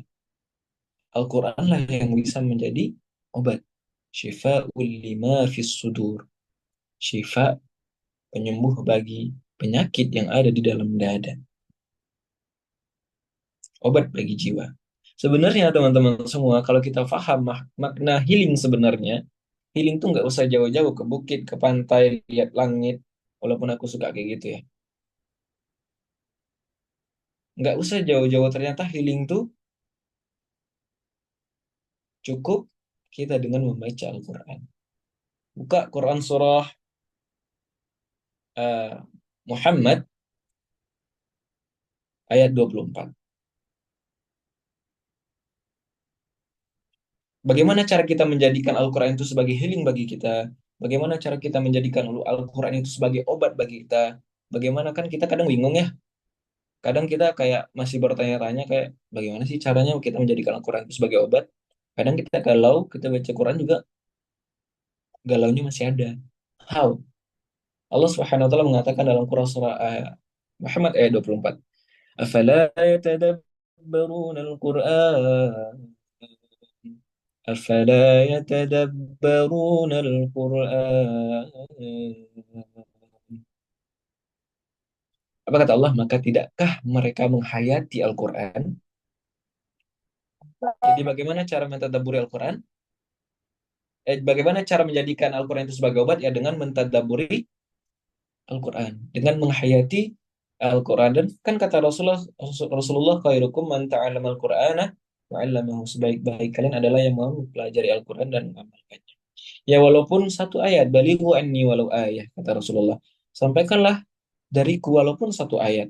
Al-Quran lah yang bisa menjadi obat. Syifa'ul lima fis sudur. Syifa, penyembuh bagi penyakit yang ada di dalam dada. Obat bagi jiwa. Sebenarnya teman-teman semua, kalau kita paham makna healing sebenarnya, healing tuh nggak usah jauh-jauh ke bukit, ke pantai, lihat langit. Walaupun aku suka kayak gitu ya. Nggak usah jauh-jauh, ternyata healing tuh cukup kita dengan membaca Al-Quran. Buka Quran surah eh, Muhammad ayat 24. Bagaimana cara kita menjadikan Al-Quran itu sebagai healing bagi kita? Bagaimana cara kita menjadikan Al-Quran itu sebagai obat bagi kita? Bagaimana, kan kita kadang bingung ya. Kadang kita kayak masih bertanya-tanya kayak bagaimana sih caranya kita menjadikan Al-Quran itu sebagai obat? Kadang kita kalau kita baca Quran juga galaunya masih ada. How? Allah Subhanahu wa taala mengatakan dalam Quran surah Muhammad ayat 24. Afala yatadabbaruna al-Qur'an أفلا يتدبرون القرآن. Apa kata Allah? Maka tidakkah mereka menghayati Al-Quran? Jadi bagaimana cara mentadaburi Al-Quran? Bagaimana cara menjadikan Al-Quran itu sebagai obat? Ya dengan mentadaburi Al-Quran. Dengan menghayati Al-Quran. Dan kan kata Rasulullah khairukum man ta'allama Al-Qur'ana wa 'allamahu. Sebaik-baik kalian adalah yang mau mempelajari Al-Quran dan mengamalkannya. Ya walaupun satu ayat, balighu anni walau ayah, kata Rasulullah. Sampaikanlah dariku walaupun satu ayat.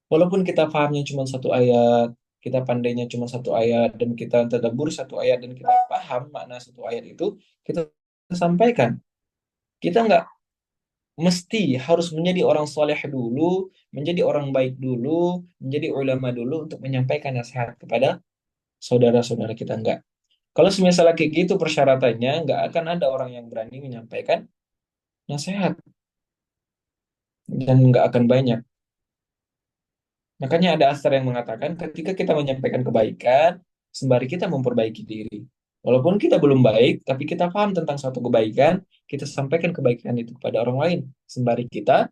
Walaupun kita pahamnya cuma satu ayat, kita pandainya cuma satu ayat, dan kita tadabbur satu ayat, dan kita paham makna satu ayat itu, kita sampaikan. Kita nggak mesti harus menjadi orang soleh dulu, menjadi orang baik dulu, menjadi ulama dulu untuk menyampaikan nasihat kepada saudara-saudara kita. Enggak. Kalau misalnya kayak gitu persyaratannya, nggak akan ada orang yang berani menyampaikan nasihat, dan nggak akan banyak. Makanya ada asar yang mengatakan ketika kita menyampaikan kebaikan, sembari kita memperbaiki diri. Walaupun kita belum baik, tapi kita paham tentang suatu kebaikan, kita sampaikan kebaikan itu kepada orang lain, sembari kita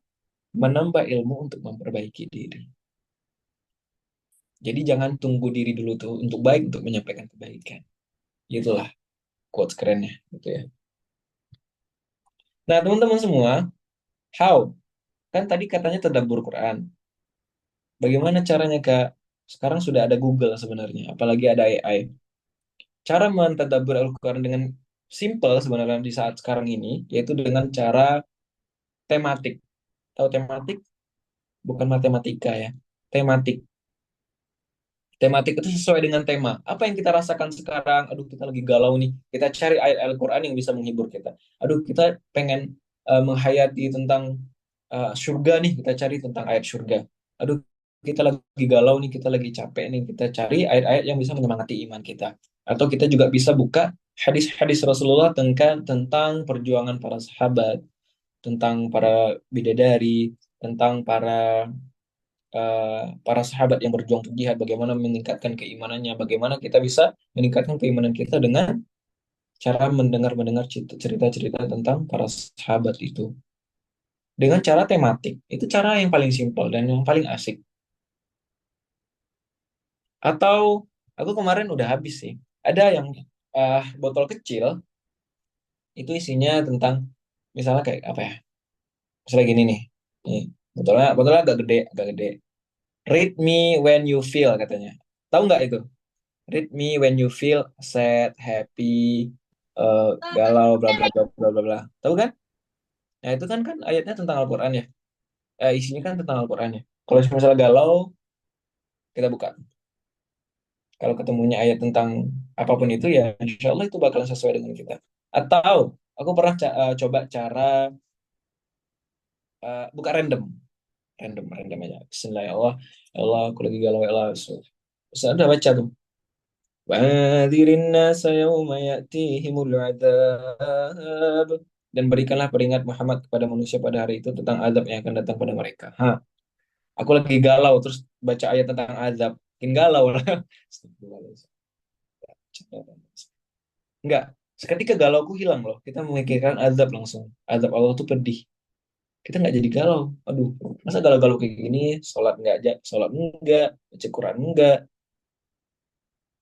menambah ilmu untuk memperbaiki diri. Jadi jangan tunggu diri dulu tuh untuk baik untuk menyampaikan kebaikan. Itulah quotes kerennya gitu ya. Nah, teman-teman semua, how? Kan tadi katanya tadabbur Quran. Bagaimana caranya, Kak? Sekarang sudah ada Google sebenarnya, apalagi ada AI. Cara mentadabbur Al-Quran dengan simple sebenarnya di saat sekarang ini, yaitu dengan cara tematik. Tahu tematik? Bukan matematika ya. Tematik. Tematik itu sesuai dengan tema. Apa yang kita rasakan sekarang? Aduh, kita lagi galau nih. Kita cari ayat Al-Quran yang bisa menghibur kita. Aduh, kita pengen menghayati tentang surga nih. Kita cari tentang ayat surga. Aduh, kita lagi galau nih. Kita lagi capek nih. Kita cari ayat-ayat yang bisa menyemangati iman kita. Atau kita juga bisa buka hadis-hadis Rasulullah tentang perjuangan para sahabat, tentang para bidadari, tentang para sahabat yang berjuang untuk jihad, bagaimana meningkatkan keimanannya, bagaimana kita bisa meningkatkan keimanan kita dengan cara mendengar-mendengar cerita-cerita tentang para sahabat itu. dengan cara tematik. Itu cara yang paling simpel dan yang paling asik. Atau aku kemarin udah habis sih. Ada yang botol kecil itu isinya tentang misalnya kayak apa ya? Misalnya gini nih. Nih, botolnya agak gede. Read me when you feel katanya. Tahu nggak itu? Read me when you feel sad, happy, eh, galau, bla bla bla bla bla bla. Tahu kan? Nah itu kan ayatnya tentang Al-Quran ya. Isinya kan tentang Al-Quran ya. Kalau misalnya galau, kita buka. Kalau ketemunya ayat tentang apapun itu ya, insya Allah itu bakalan sesuai dengan kita. Atau aku pernah coba cara buka random, random aja. Bismillah ya Allah, ya Allah, aku lagi galau ya Allah. Terus udah baca tuh. Wa'adhirin nasa yawma ya'tihimul adab. Dan berikanlah peringat Muhammad kepada manusia pada hari itu tentang azab yang akan datang pada mereka. Aku lagi galau terus baca ayat tentang azab, makin galau lah. Enggak, seketika galauku hilang loh. Kita memikirkan azab langsung. Azab Allah tuh pedih. Kita nggak jadi galau. Aduh, masa galau-galau kayak gini? Sholat nggak aja, sholat enggak, baca Quran enggak,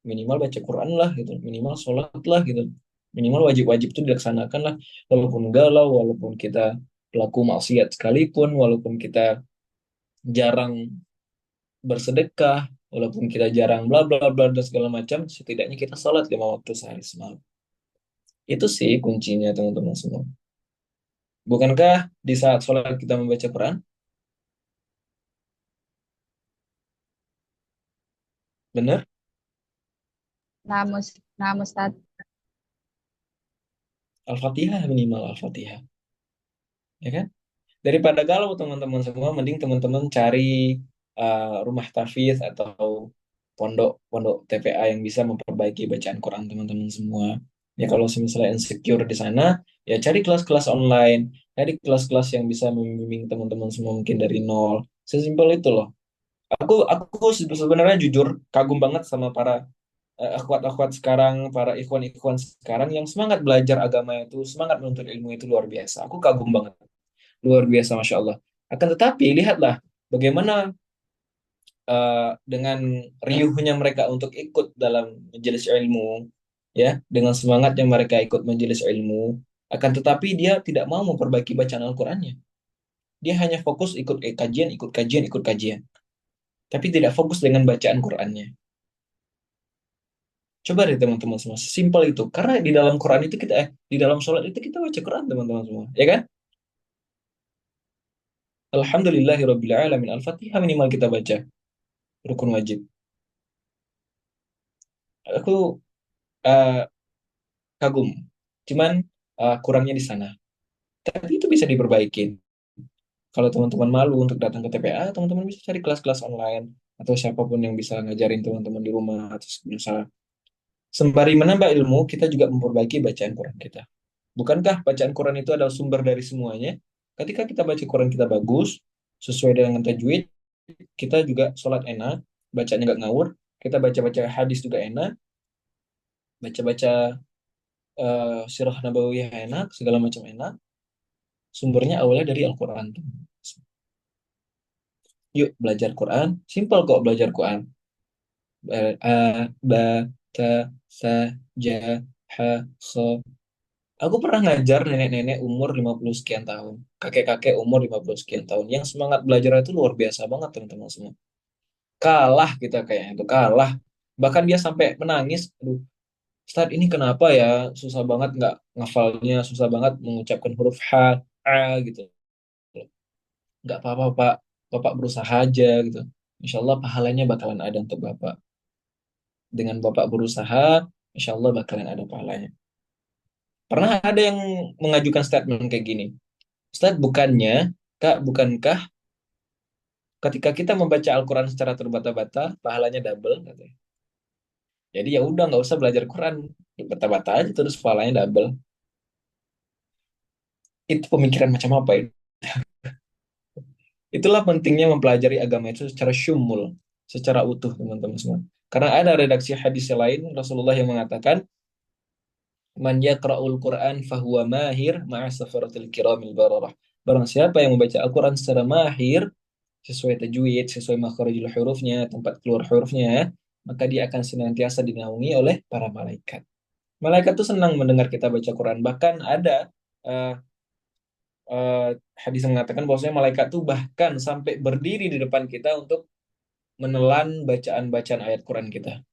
minimal baca Quran lah gitu, minimal sholat lah gitu, minimal wajib-wajib itu dilaksanakan lah. Walaupun galau, walaupun kita pelaku maksiat sekalipun, walaupun kita jarang bersedekah, walaupun kita jarang bla bla bla dan segala macam, setidaknya kita sholat 5 waktu sehari semalam. Itu sih kuncinya teman-teman semua. Bukankah di saat sholat kita membaca Quran? Benar? Nah, Ustaz. Al-Fatihah minimal Al-Fatihah. Ya kan? Daripada galau teman-teman semua, mending teman-teman cari rumah tahfidz atau pondok TPA yang bisa memperbaiki bacaan Quran teman-teman semua. Ya kalau misalnya insecure di sana, ya cari kelas-kelas online, cari kelas-kelas yang bisa membimbing teman-teman semua mungkin dari nol. Sesimpel itu loh. Aku sebenarnya jujur kagum banget sama para akhwat-akhwat sekarang, para ikhwan-ikhwan sekarang yang semangat belajar agama itu, semangat menuntut ilmu itu luar biasa. Aku kagum banget. Luar biasa, Masya Allah. Akan tetapi, lihatlah bagaimana dengan riuhnya mereka untuk ikut dalam majelis ilmu, ya, dengan semangatnya mereka ikut majelis ilmu, akan tetapi dia tidak mau memperbaiki bacaan Al-Qur'annya. Dia hanya fokus ikut kajian, ikut kajian, ikut kajian. Tapi tidak fokus dengan bacaan Qur'annya. Coba deh teman-teman semua, simpel itu. Karena di dalam Quran itu di dalam sholat itu kita baca Quran teman-teman semua, ya kan? Alhamdulillahirobbilalamin. Al-Fatihah minimal kita baca, rukun wajib. Aku eh, kagum. Cuman kurangnya di sana. Tapi itu bisa diperbaiki. Kalau teman-teman malu untuk datang ke TPA, teman-teman bisa cari kelas-kelas online atau siapapun yang bisa ngajarin teman-teman di rumah atau misalnya. Sembari menambah ilmu, kita juga memperbaiki bacaan Quran kita. Bukankah bacaan Quran itu adalah sumber dari semuanya? Ketika kita baca Quran kita bagus, sesuai dengan tajwid, kita juga sholat enak, bacanya nggak ngawur, kita baca-baca hadis juga enak, baca-baca sirah nabawiyah enak, segala macam enak. Sumbernya awalnya dari Al-Quran. Yuk belajar Quran, simpel kok belajar Quran. Ba, ta, sa, ja, ha, so. Aku pernah ngajar nenek-nenek umur 50 sekian tahun, kakek-kakek umur 50 sekian tahun, yang semangat belajar itu luar biasa banget teman-teman semua. Kalah kita kayaknya itu, kalah. Bahkan dia sampai menangis, aduh, Ustadz ini kenapa ya, susah banget nggak ngafalnya, susah banget mengucapkan huruf H, A gitu. Nggak apa-apa Pak, Bapak berusaha aja gitu. Insya Allah pahalanya bakalan ada untuk Bapak. Dengan Bapak berusaha, insya Allah bakalan ada pahalanya. Pernah ada yang mengajukan statement kayak gini, Ustadz bukankah ketika kita membaca Al-Quran secara terbata-bata, pahalanya double katanya. Jadi ya udah nggak usah belajar Quran, bata-bata aja terus pahalanya double. Itu pemikiran macam apa itu? Itulah pentingnya mempelajari agama itu secara syumul, secara utuh teman-teman semua. Karena ada redaksi hadis lain Rasulullah yang mengatakan, Man yaqra'ul Qur'an fahuwa mahir ma'a safaratil kiramil bararah. Barang siapa yang membaca Al-Quran secara mahir, sesuai tajwid, sesuai makharijul hurufnya, tempat keluar hurufnya, maka dia akan senantiasa dinaungi oleh para malaikat. Malaikat tuh senang mendengar kita baca Quran. Bahkan ada eh, eh, hadis yang mengatakan bahwasanya malaikat tuh bahkan sampai berdiri di depan kita untuk menelan bacaan-bacaan ayat Quran kita.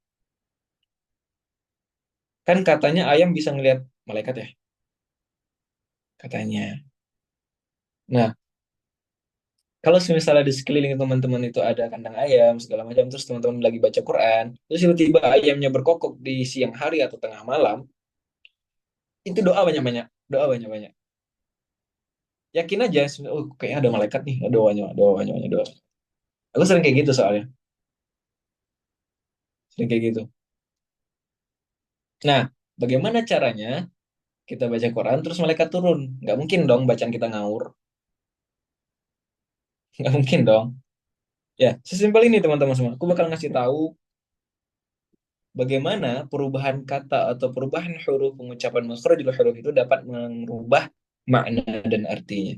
Kan katanya ayam bisa ngelihat malaikat ya, katanya. Nah, kalau misalnya di sekeliling teman-teman itu ada kandang ayam segala macam, terus teman-teman lagi baca Quran, terus tiba-tiba ayamnya berkokok di siang hari atau tengah malam, itu doa banyak-banyak, doa banyak-banyak. Yakin aja, oh kayaknya ada malaikat nih, doanya, doa banyak-banyak, doa. Aku sering kayak gitu soalnya, sering kayak gitu. Nah, bagaimana caranya kita baca Quran terus malaikat turun? Nggak mungkin dong bacaan kita ngawur, nggak mungkin dong. Ya, sesimpel ini teman-teman semua. Aku bakal ngasih tahu bagaimana perubahan kata atau perubahan huruf pengucapan makhrajul huruf itu dapat merubah makna dan artinya.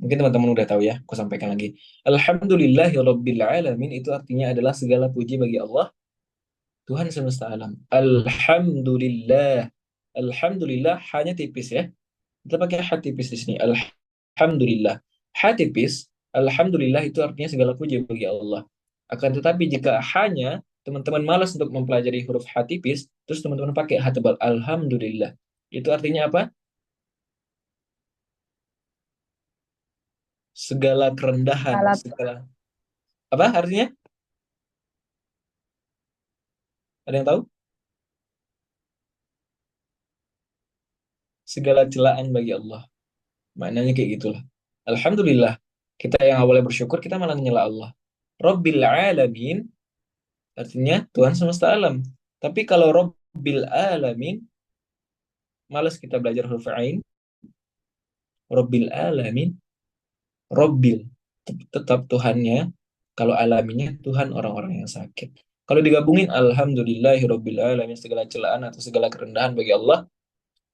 Mungkin teman-teman udah tahu ya, aku sampaikan lagi. Alhamdulillahirabbil alamin itu artinya adalah segala puji bagi Allah, Tuhan semesta alam. Alhamdulillah. Alhamdulillah hanya tipis ya. Kita pakai ha tipis di sini. Alhamdulillah. Ha tipis, alhamdulillah itu artinya segala puji bagi Allah. Akan tetapi jika hanya teman-teman malas untuk mempelajari huruf ha tipis, terus teman-teman pakai ha tebal, alhamdulillah. Itu artinya apa? Segala kerendahan, Alat segala apa artinya? Ada yang tahu? Segala celaan bagi Allah. Maknanya kayak gitulah. Alhamdulillah. Kita yang awalnya bersyukur, kita malah nyela Allah. Rabbil alamin artinya Tuhan semesta alam. Tapi kalau Rabbil alamin, malas kita belajar huruf ain. Rabbil alamin, Rabbil tetap Tuhannya. Kalau alaminnya Tuhan orang-orang yang sakit. Kalau digabungin Alhamdulillahi Rabbil alamin, segala celaan atau segala kerendahan bagi Allah,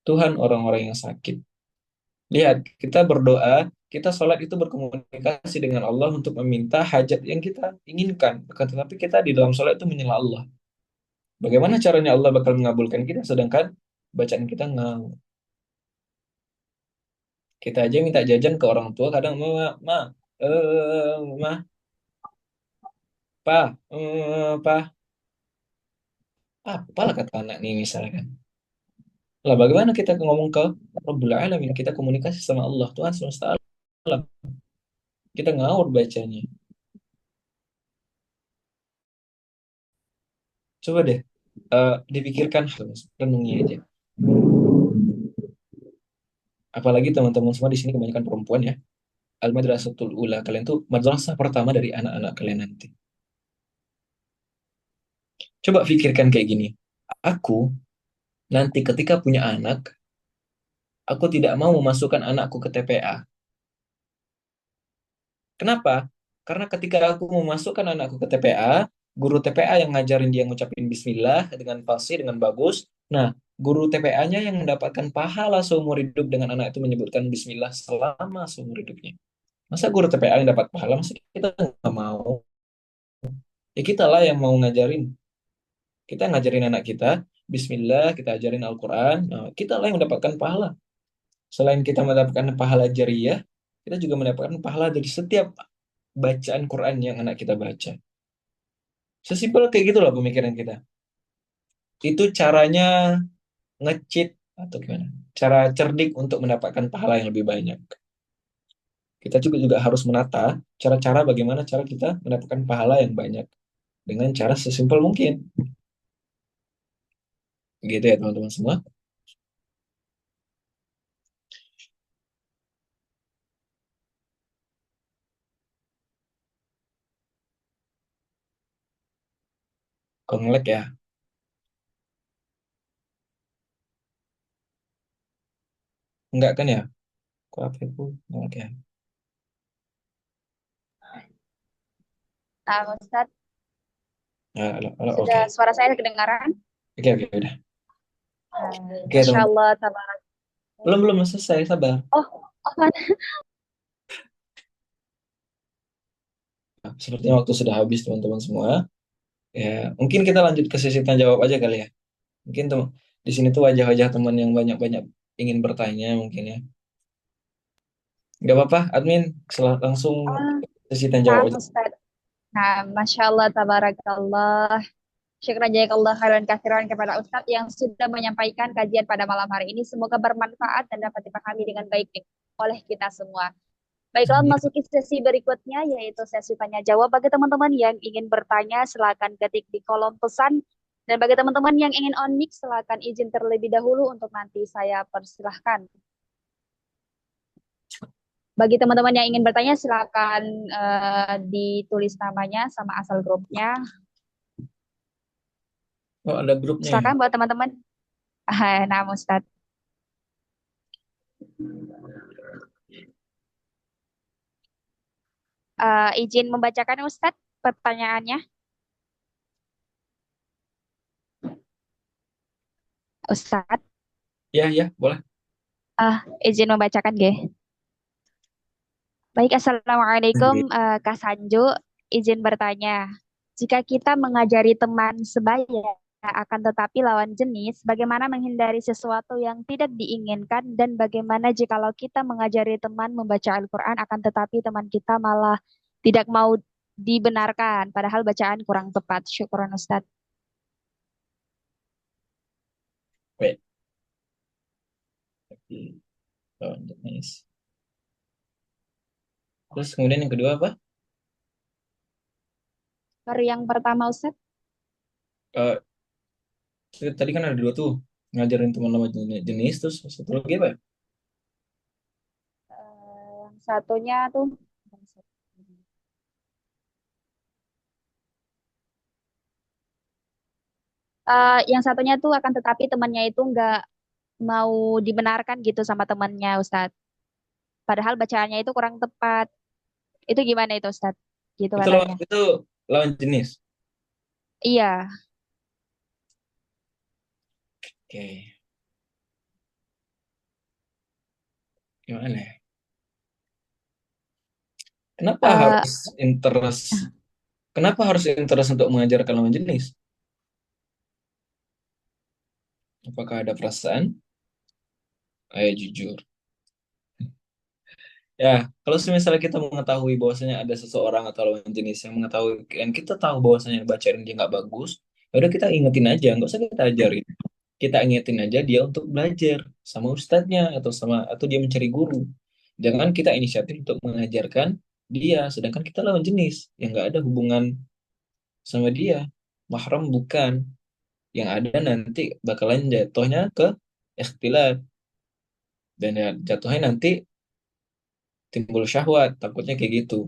Tuhan orang-orang yang sakit. Lihat, kita berdoa, kita sholat itu berkomunikasi dengan Allah untuk meminta hajat yang kita inginkan. Tetapi kita di dalam sholat itu menyela Allah. Bagaimana caranya Allah bakal mengabulkan kita sedangkan bacaan kita ngawur. Kita aja minta jajan ke orang tua kadang ma, pa, apalah kata anak nih misalkan. Lah bagaimana kita ngomong ke Rabbul Alamin, kita komunikasi sama Allah, Tuhan semesta alam. Kita ngawur bacanya. Coba deh dipikirkan, renungi aja. Apalagi teman-teman semua di sini kebanyakan perempuan ya. Al-Madrasatul Ula, kalian tuh madrasah pertama dari anak-anak kalian nanti. Coba pikirkan kayak gini. Aku nanti ketika punya anak, aku tidak mau memasukkan anakku ke TPA. Kenapa? Karena ketika aku memasukkan anakku ke TPA, guru TPA yang ngajarin dia ngucapin bismillah dengan fasih, dengan bagus. Nah, guru TPA-nya yang mendapatkan pahala seumur hidup dengan anak itu menyebutkan bismillah selama seumur hidupnya. Masa guru TPA yang dapat pahala, masa kita nggak mau? Ya kita lah yang mau ngajarin. Kita ngajarin anak kita, bismillah, kita ajarin Al-Quran, nah, kita lah yang mendapatkan pahala. Selain kita mendapatkan pahala jariyah, kita juga mendapatkan pahala dari setiap bacaan Quran yang anak kita baca. Sesimpel kayak gitu loh pemikiran kita. Itu caranya nge-cheat atau gimana? Cara cerdik untuk mendapatkan pahala yang lebih banyak. Kita juga harus menata cara-cara bagaimana cara kita mendapatkan pahala yang banyak dengan cara sesimpel mungkin. Gitu ya teman-teman semua. Kok ngelek ya? Enggak kan ya? Kok apa itu ngelek ya? Ustadz, Oke. sudah suara saya kedengaran? Oke, udah. Oke, Masya teman-teman. Allah, tabarak. Belum selesai, sabar. Oh, Apa? Nah, sepertinya waktu sudah habis teman-teman semua. Ya, mungkin kita lanjut ke sesi tanya jawab aja kali ya. Mungkin di sini tuh wajah-wajah teman yang banyak-banyak ingin bertanya mungkin ya. Nggak apa-apa, admin, langsung Ah, sesi tanya jawab nah, aja. Ustaz. Nah, Masya Allah, Tabarakallah. Syukran jazakallah khairan katsiran kepada Ustadz yang sudah menyampaikan kajian pada malam hari ini. Semoga bermanfaat dan dapat dipahami dengan baik oleh kita semua. Baiklah, masuki sesi berikutnya, yaitu sesi tanya jawab. Bagi teman-teman yang ingin bertanya, silakan ketik di kolom pesan. Dan bagi teman-teman yang ingin on mic, silakan izin terlebih dahulu untuk nanti saya persilahkan. Bagi teman-teman yang ingin bertanya, silakan ditulis namanya sama asal grupnya. Oh, ada grupnya ya. Silakan buat teman-teman. Nah, Ustadz. Izin membacakan Ustadz pertanyaannya. Ustadz, Ya, ya, boleh. izin membacakan, Ge. Baik, Assalamualaikum, Oke. Kak Sanju. Izin bertanya, jika kita mengajari teman sebaya akan tetapi lawan jenis, bagaimana menghindari sesuatu yang tidak diinginkan dan bagaimana jikalau kita mengajari teman membaca Al-Quran akan tetapi teman kita malah tidak mau dibenarkan, padahal bacaan kurang tepat. Syukuran Ustadz. Wait. Oh, nice. Terus kemudian yang kedua apa? Baru yang pertama Ustadz. Eh, tadi kan ada dua tuh. Ngajarin teman lawan jenis, terus satu lagi apa ya? Yang satunya tuh yang satunya tuh akan tetapi temannya itu nggak mau dibenarkan gitu sama temannya Ustadz. Padahal bacaannya itu kurang tepat. Itu gimana itu Ustadz? Gitu katanya. Itu lawan jenis. Iya. Oke. Gimana ya? Kenapa eh harus interest? Kenapa harus interest untuk mengajarkan lawan jenis? Apakah ada perasaan? Ayo jujur. Ya, kalau misalnya kita mengetahui bahwasanya ada seseorang atau lawan jenis yang mengetahui, dan kita tahu bahwasanya bacaan dia nggak bagus, ya udah kita ingetin aja, nggak usah kita ajarin. Kita ingetin aja dia untuk belajar sama ustadznya atau dia mencari guru. Jangan kita inisiatif untuk mengajarkan dia, sedangkan kita lawan jenis yang nggak ada hubungan sama dia, mahram bukan. Yang ada nanti bakalan jatuhnya ke ikhtilat dan ya, jatuhnya nanti timbul syahwat, takutnya kayak gitu.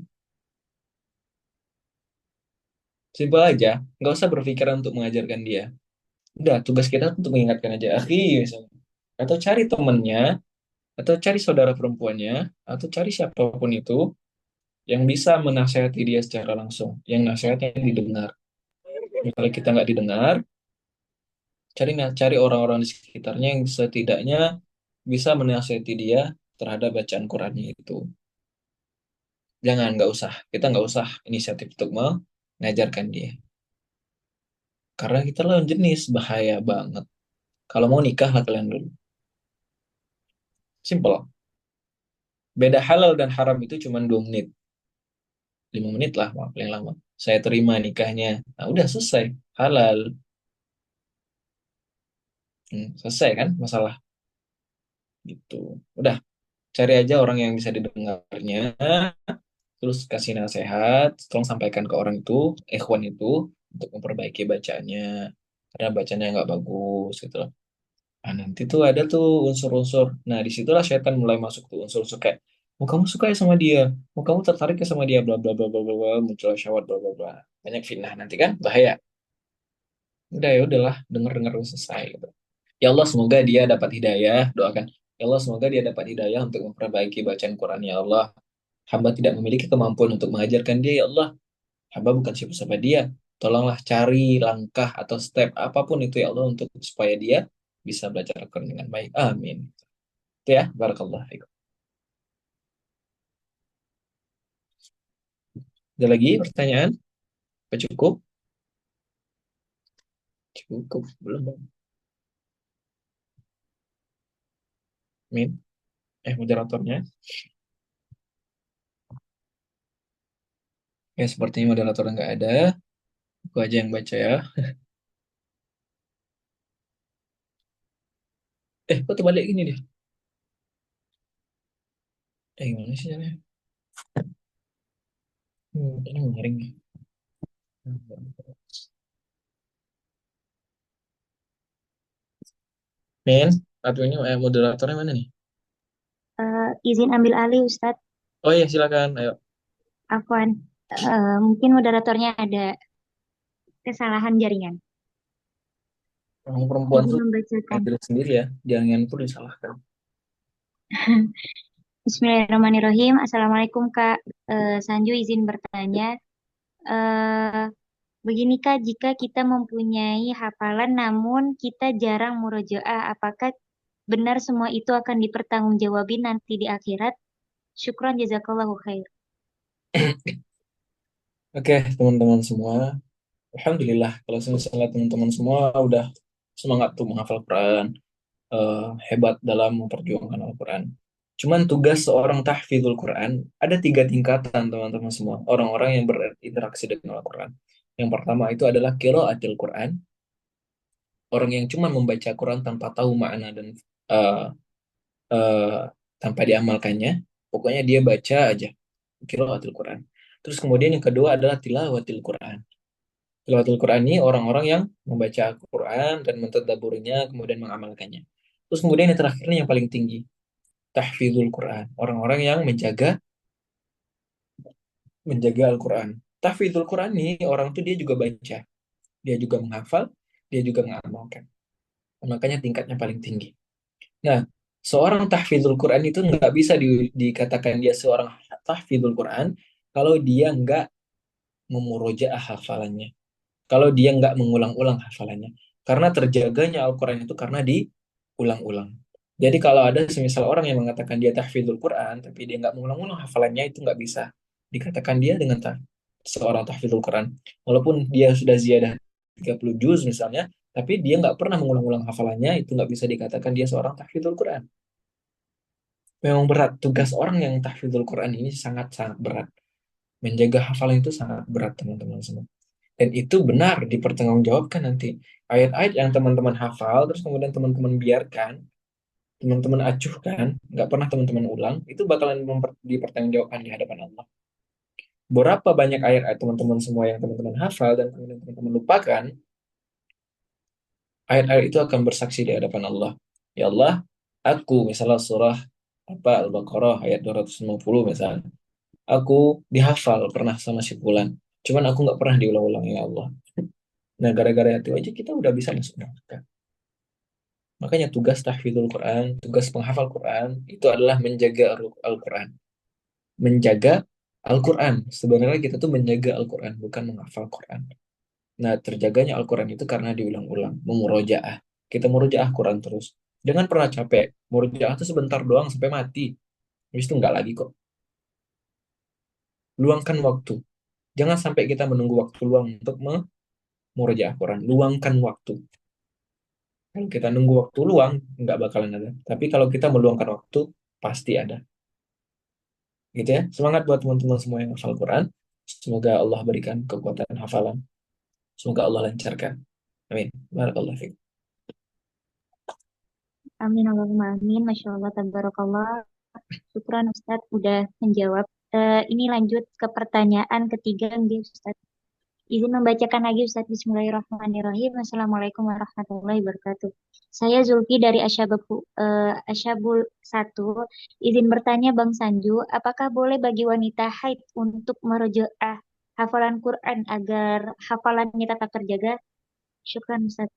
Simpel aja, nggak usah berpikiran untuk mengajarkan dia. Udah, tugas kita untuk mengingatkan aja, akhi, misalnya. Atau cari temennya, atau cari saudara perempuannya, atau cari siapapun itu yang bisa menasehati dia secara langsung, yang nasihatnya didengar. Misalnya kita nggak didengar, cari orang-orang di sekitarnya yang setidaknya bisa menasehati dia terhadap bacaan Qurannya itu. Jangan, nggak usah. Kita nggak usah inisiatif untuk mengajarkan dia. Karena kita lawan jenis, bahaya banget. Kalau mau nikah lah kalian dulu. Simple. Beda halal dan haram itu cuma 2 menit. 5 menit lah, paling lama. Saya terima nikahnya. Nah, udah selesai. Halal. Selesai kan masalah. Gitu. Udah, cari aja orang yang bisa didengarnya. Terus kasih nasihat. Tolong sampaikan ke orang itu, ikhwan itu, untuk memperbaiki bacaannya. Karena bacanya nggak bagus gitu loh. Nah, nanti tuh ada tuh unsur-unsur. Nah, disitulah setan mulai masuk tuh unsur-unsur kayak, mau kamu suka ya sama dia, mau kamu tertarik ya sama dia, bla bla bla bla bla, bla, muncul syahwat, bla bla bla. Banyak fitnah nanti kan, bahaya. Udah ya udahlah, denger-denger selesai gitu. Ya Allah, semoga dia dapat hidayah, doakan. Ya Allah, semoga dia dapat hidayah untuk memperbaiki bacaan Quran ya Allah. Hamba tidak memiliki kemampuan untuk mengajarkan dia ya Allah. Hamba bukan siapa-siapa dia. Tolonglah cari langkah atau step apapun itu ya Allah untuk supaya dia bisa belajar Al-Quran dengan baik. Amin. Itu ya, barakallah. Ada lagi pertanyaan? Apa cukup? Cukup. Belum, Bang. Min. Moderatornya. Ya, sepertinya moderator nggak ada. Aku aja yang baca ya. Kok terbalik gini deh? Gimana sih caranya? Ini miring nih. Min, adminnya, moderatornya mana nih? Izin ambil alih Ustadz, Oh iya, silakan. Ayo. Afwan. Mungkin moderatornya ada kesalahan jaringan. Orang perempuan Izin tuh membacakan. diri sendiri ya. Jangan pun disalahkan. Bismillahirrahmanirrahim. Assalamualaikum Kak. Sanju izin bertanya. Eh, Begini Kak, jika kita mempunyai hafalan namun kita jarang murojaah, apakah benar semua itu akan dipertanggungjawabin nanti di akhirat? Syukran jazakallahu khair. Oke, teman-teman semua. Alhamdulillah, kalau misalnya teman-teman semua udah semangat tuh menghafal Quran, hebat dalam memperjuangkan Al-Quran. Cuman tugas seorang tahfidul Quran ada 3 tingkatan, teman-teman semua. Orang-orang yang berinteraksi dengan Al-Quran. Yang pertama itu adalah qiraatul Quran, orang yang cuma membaca Quran tanpa tahu makna dan eh, eh, tanpa diamalkannya. Pokoknya dia baca aja, qiraatul Quran. Terus kemudian yang kedua adalah tilawatil Quran. Tilawatil Quran ini orang-orang yang membaca Al-Quran dan mentadabburinya, kemudian mengamalkannya. Terus kemudian yang terakhir ini yang paling tinggi, tahfizul Quran. Orang-orang yang menjaga Al-Quran. Tahfizul Quran ini orang tuh dia juga baca, dia juga menghafal, dia juga mengamalkan. Makanya tingkatnya paling tinggi. Nah, seorang tahfizul Quran itu nggak bisa dikatakan dia seorang tahfizul Quran kalau dia nggak memurojaah hafalannya. Kalau dia nggak mengulang-ulang hafalannya. Karena terjaganya Al-Quran itu karena diulang-ulang. Jadi kalau ada semisal orang yang mengatakan dia tahfidzul Quran, tapi dia nggak mengulang-ulang hafalannya, itu nggak bisa dikatakan dia dengan seorang tahfidzul Quran. Walaupun dia sudah ziyadah 30 juz misalnya, tapi dia nggak pernah mengulang-ulang hafalannya, itu nggak bisa dikatakan dia seorang tahfidzul Quran. Memang berat. Tugas orang yang tahfidzul Quran ini sangat-sangat berat. Menjaga hafalan itu sangat berat, teman-teman semua. Dan itu benar dipertanggungjawabkan nanti. Ayat-ayat yang teman-teman hafal, terus kemudian teman-teman biarkan, teman-teman acuhkan, nggak pernah teman-teman ulang, itu bakalan dipertanggungjawabkan di hadapan Allah. Berapa banyak ayat-ayat teman-teman semua yang teman-teman hafal dan kemudian teman-teman lupakan, ayat-ayat itu akan bersaksi di hadapan Allah. Ya Allah, aku misalnya surah Al-Baqarah ayat 250 misalnya. Aku dihafal pernah sama si Fulan. Cuman aku nggak pernah diulang-ulang ya Allah. Nah, gara-gara itu aja kita udah bisa masuk neraka. Makanya tugas tahfidzul Quran, tugas penghafal Quran itu adalah menjaga Al-Quran. Menjaga Al-Quran. Sebenarnya kita tuh menjaga Al-Quran, bukan menghafal Quran. Nah, terjaganya Al-Quran itu karena diulang-ulang, memurojaah. Kita murojaah Quran terus. Jangan pernah capek. Murojaah itu sebentar doang sampai mati. Habis itu enggak lagi kok. Luangkan waktu. Jangan sampai kita menunggu waktu luang untuk memurojaah Quran. Luangkan waktu. Kalau kita nunggu waktu luang, nggak bakalan ada. Tapi kalau kita meluangkan waktu, pasti ada. Gitu ya. Semangat buat teman-teman semua yang hafal Quran. Semoga Allah berikan kekuatan hafalan. Semoga Allah lancarkan. Amin. Barakallahu fiik. Amin Allahumma amin. Masya Allah, tabarakallah. Syukran Ustadz udah menjawab. Ini lanjut ke pertanyaan ketiga nih Ustadz. Izin membacakan lagi Ustadz. Bismillahirrahmanirrahim. Assalamualaikum warahmatullahi wabarakatuh. Saya Zulfi dari Asyabul 1. Izin bertanya Bang Sanju, apakah boleh bagi wanita haid untuk merojaah hafalan Quran agar hafalannya tetap terjaga? Syukran Ustadz.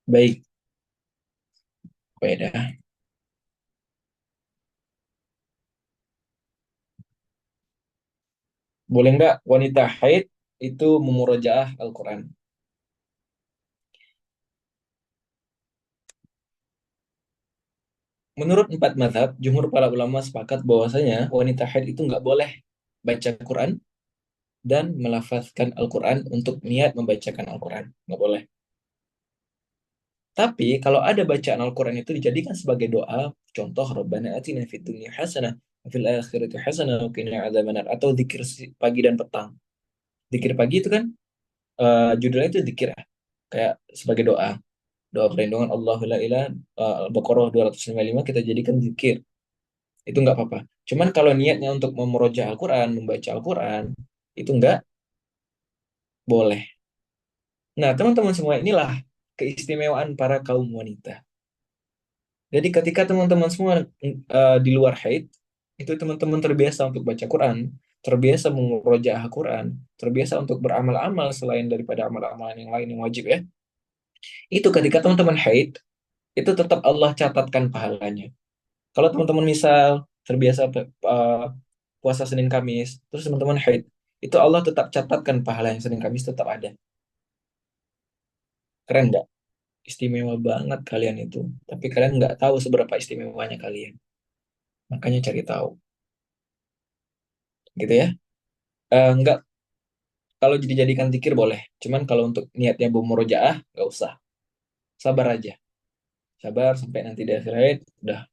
Baik. Beda. Boleh nggak wanita haid itu memurojaah Al-Quran? Menurut 4 mazhab, jumhur para ulama sepakat bahwasanya wanita haid itu nggak boleh baca Quran dan melafazkan Al-Quran untuk niat membacakan Al-Quran. Nggak boleh. Tapi kalau ada bacaan Al-Quran itu dijadikan sebagai doa, contoh Rabbana atina fid dunya hasanah wa fil akhirati hasanah wa qina adzabannar, atau zikir pagi dan petang. Zikir pagi itu kan judulnya itu zikir ya. Kayak sebagai doa. Doa perlindungan Allahu la ilaha, Al-Baqarah 255 kita jadikan zikir. Itu nggak apa-apa. Cuman kalau niatnya untuk memurojaah Al-Quran, membaca Al-Quran, itu nggak boleh. Nah, teman-teman semua, inilah keistimewaan para kaum wanita. Jadi ketika teman-teman semua di luar haid, itu teman-teman terbiasa untuk baca Quran, terbiasa memurojaah Quran, terbiasa untuk beramal-amal selain daripada amal-amalan yang lain yang wajib ya. Itu ketika teman-teman haid, itu tetap Allah catatkan pahalanya. Kalau teman-teman misal terbiasa puasa Senin Kamis, terus teman-teman haid, itu Allah tetap catatkan pahala yang Senin Kamis tetap ada. Keren nggak? Istimewa banget kalian itu. Tapi kalian nggak tahu seberapa istimewanya kalian. Makanya cari tahu. Gitu ya. Nggak, kalau dijadikan zikir boleh. Cuman kalau untuk niatnya murojaah, nggak usah. Sabar aja. Sabar sampai nanti di akhir hayat, udah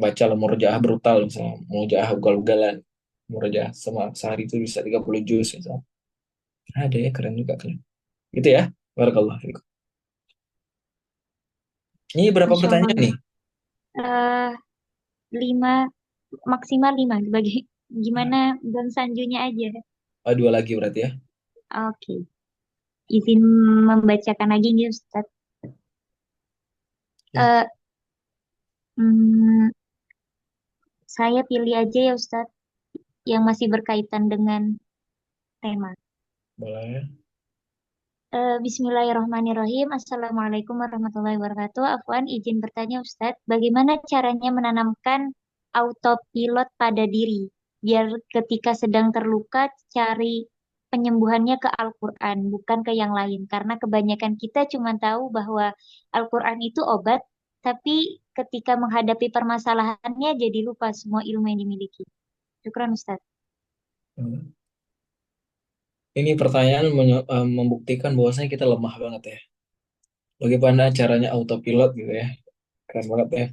baca lah murojaah brutal. Misalnya murojaah ugal-ugalan. Murojaah sama sehari itu bisa 30 juz. Misalnya. Ada ya, keren juga kalian. Gitu ya. Barakallah fiikum. Ini berapa Masya Allah. pertanyaan nih? 5, maksimal 5. Gimana dan sanjunya aja. Dua lagi berarti ya. Oke. Izin membacakan lagi nih Ustadz. Ya. Eh, hmm, saya pilih aja ya Ustadz yang masih berkaitan dengan tema. Boleh. Bismillahirrahmanirrahim. Assalamualaikum warahmatullahi wabarakatuh. Afwan, izin bertanya Ustadz, bagaimana caranya menanamkan autopilot pada diri biar ketika sedang terluka cari penyembuhannya ke Al-Quran, bukan ke yang lain. Karena kebanyakan kita cuma tahu bahwa Al-Quran itu obat, tapi ketika menghadapi permasalahannya jadi lupa semua ilmu yang dimiliki. Syukran Ustadz. Ini pertanyaan membuktikan bahwasanya kita lemah banget ya. Bagaimana caranya autopilot gitu ya. Keren banget ya.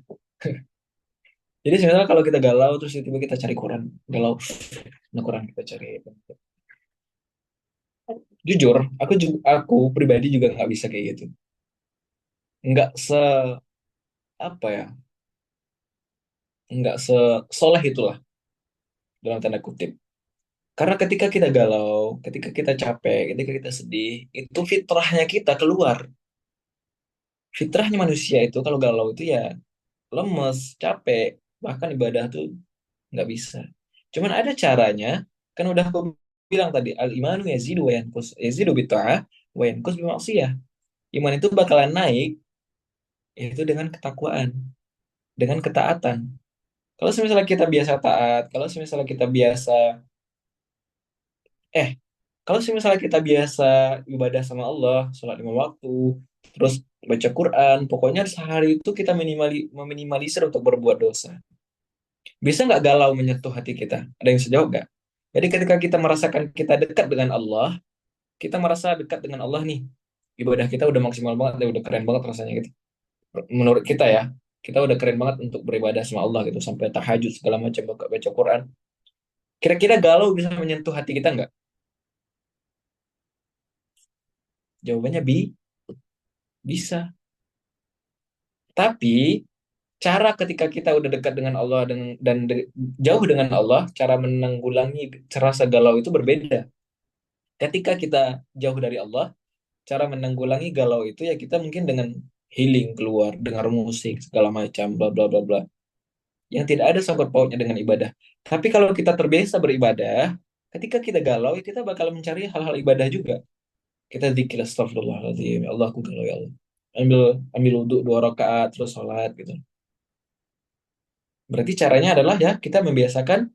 Jadi sebenarnya kalau kita galau terus tiba-tiba kita cari Quran, galau, nah Quran kita cari. Jujur, aku pribadi juga nggak bisa kayak gitu. Nggak se apa ya, nggak se soleh itulah dalam tanda kutip. Karena ketika kita galau, ketika kita capek, ketika kita sedih, itu fitrahnya kita keluar. Fitrahnya manusia itu kalau galau itu ya lemes, capek, bahkan ibadah tuh nggak bisa. Cuman ada caranya, kan udah aku bilang tadi, al-imanu yazidu wa yanqus, yazidu bitta'ah wa yanqus bimaksiyah. Iman itu bakalan naik, yaitu dengan ketakwaan, dengan ketaatan. Kalau misalnya kita biasa taat, kalau misalnya kita biasa, eh, kalau misalnya kita biasa ibadah sama Allah, sholat 5 waktu, terus baca Quran, pokoknya sehari itu kita meminimalisir untuk berbuat dosa. Bisa nggak galau menyentuh hati kita? Ada yang sejawab nggak? Jadi ketika kita merasakan kita dekat dengan Allah, kita merasa dekat dengan Allah nih. Ibadah kita udah maksimal banget, udah keren banget rasanya gitu. Menurut kita ya, kita udah keren banget untuk beribadah sama Allah gitu, sampai tahajud segala macam, baca Quran. Kira-kira galau bisa menyentuh hati kita nggak? Jawabannya bisa. Tapi cara ketika kita udah dekat dengan Allah dan jauh dengan Allah, cara menanggulangi rasa galau itu berbeda. Ketika kita jauh dari Allah, cara menanggulangi galau itu ya kita mungkin dengan healing keluar, dengar musik segala macam, bla bla bla bla. Yang tidak ada sangkut pautnya dengan ibadah. Tapi kalau kita terbiasa beribadah, ketika kita galau, ya kita bakal mencari hal-hal ibadah juga. Kita zikir astagfirullahaladzim, ya Allah aku galau ya Allah. Ambil ambil wudhu 2 rakaat terus sholat gitu. Berarti caranya adalah ya kita membiasakan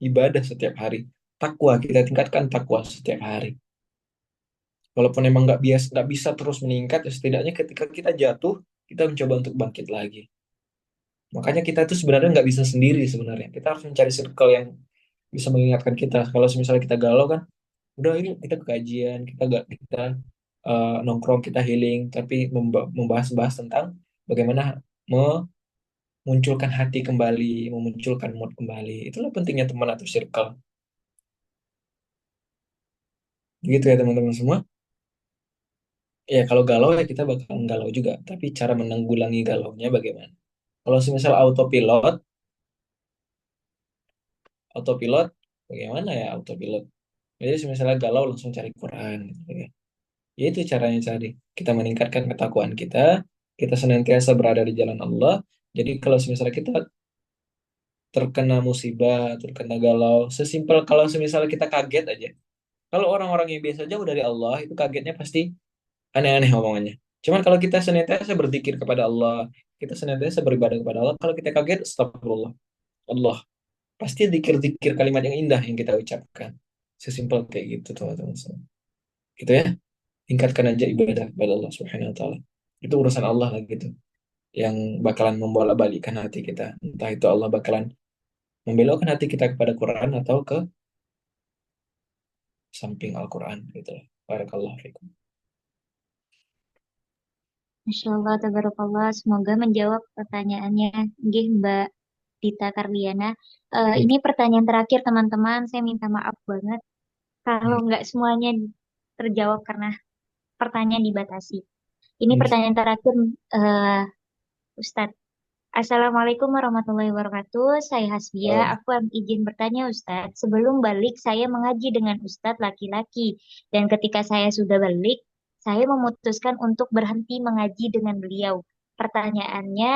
ibadah setiap hari. Takwa, kita tingkatkan takwa setiap hari. Walaupun emang nggak bisa terus meningkat, ya setidaknya ketika kita jatuh, kita mencoba untuk bangkit lagi. Makanya kita tuh sebenarnya nggak bisa sendiri sebenarnya. Kita harus mencari circle yang bisa mengingatkan kita. Kalau misalnya kita galau kan, udah ini kita ke kajian, kita nongkrong, kita healing, tapi membahas-bahas tentang bagaimana memunculkan hati kembali, memunculkan mood kembali. Itulah pentingnya teman atau circle. Gitu ya teman-teman semua. Ya kalau galau ya kita bakal galau juga. Tapi cara menanggulangi galaunya bagaimana? Kalau misal autopilot, autopilot bagaimana ya autopilot? Jadi misalnya galau langsung cari Quran gitu ya. Ya itu caranya cari. Kita meningkatkan ketakwaan kita senantiasa berada di jalan Allah. Jadi kalau misalnya kita terkena musibah, terkena galau, sesimpel kalau misalnya kita kaget aja. Kalau orang-orang yang biasa jauh dari Allah itu kagetnya pasti aneh-aneh omongannya. Cuman kalau kita senantiasa berzikir kepada Allah, kita senantiasa beribadah kepada Allah, kalau kita kaget, astagfirullah. Allah pasti zikir-zikir kalimat yang indah yang kita ucapkan. Sesimpel kayak gitu teman-teman. Gitu ya. Tingkatkan aja ibadah kepada Allah Subhanahu wa taala. Itu urusan Allah lah gitu. Yang bakalan membolak-balikkan hati kita. Entah itu Allah bakalan membelokkan hati kita kepada Quran atau ke samping Al-Quran gitu lah. Barakallahu fikum. Masya Allah, tabarakallah. Semoga menjawab pertanyaannya. Nggih, Mbak Dita Karliana. Ini pertanyaan terakhir, teman-teman. Saya minta maaf banget kalau nggak semuanya terjawab karena pertanyaan dibatasi. Ini pertanyaan terakhir, Ustadz. Assalamualaikum warahmatullahi wabarakatuh. Saya Hasbia. Oh, Aku izin bertanya, Ustadz. Sebelum balik, saya mengaji dengan Ustadz laki-laki. Dan ketika saya sudah balik, saya memutuskan untuk berhenti mengaji dengan beliau. Pertanyaannya,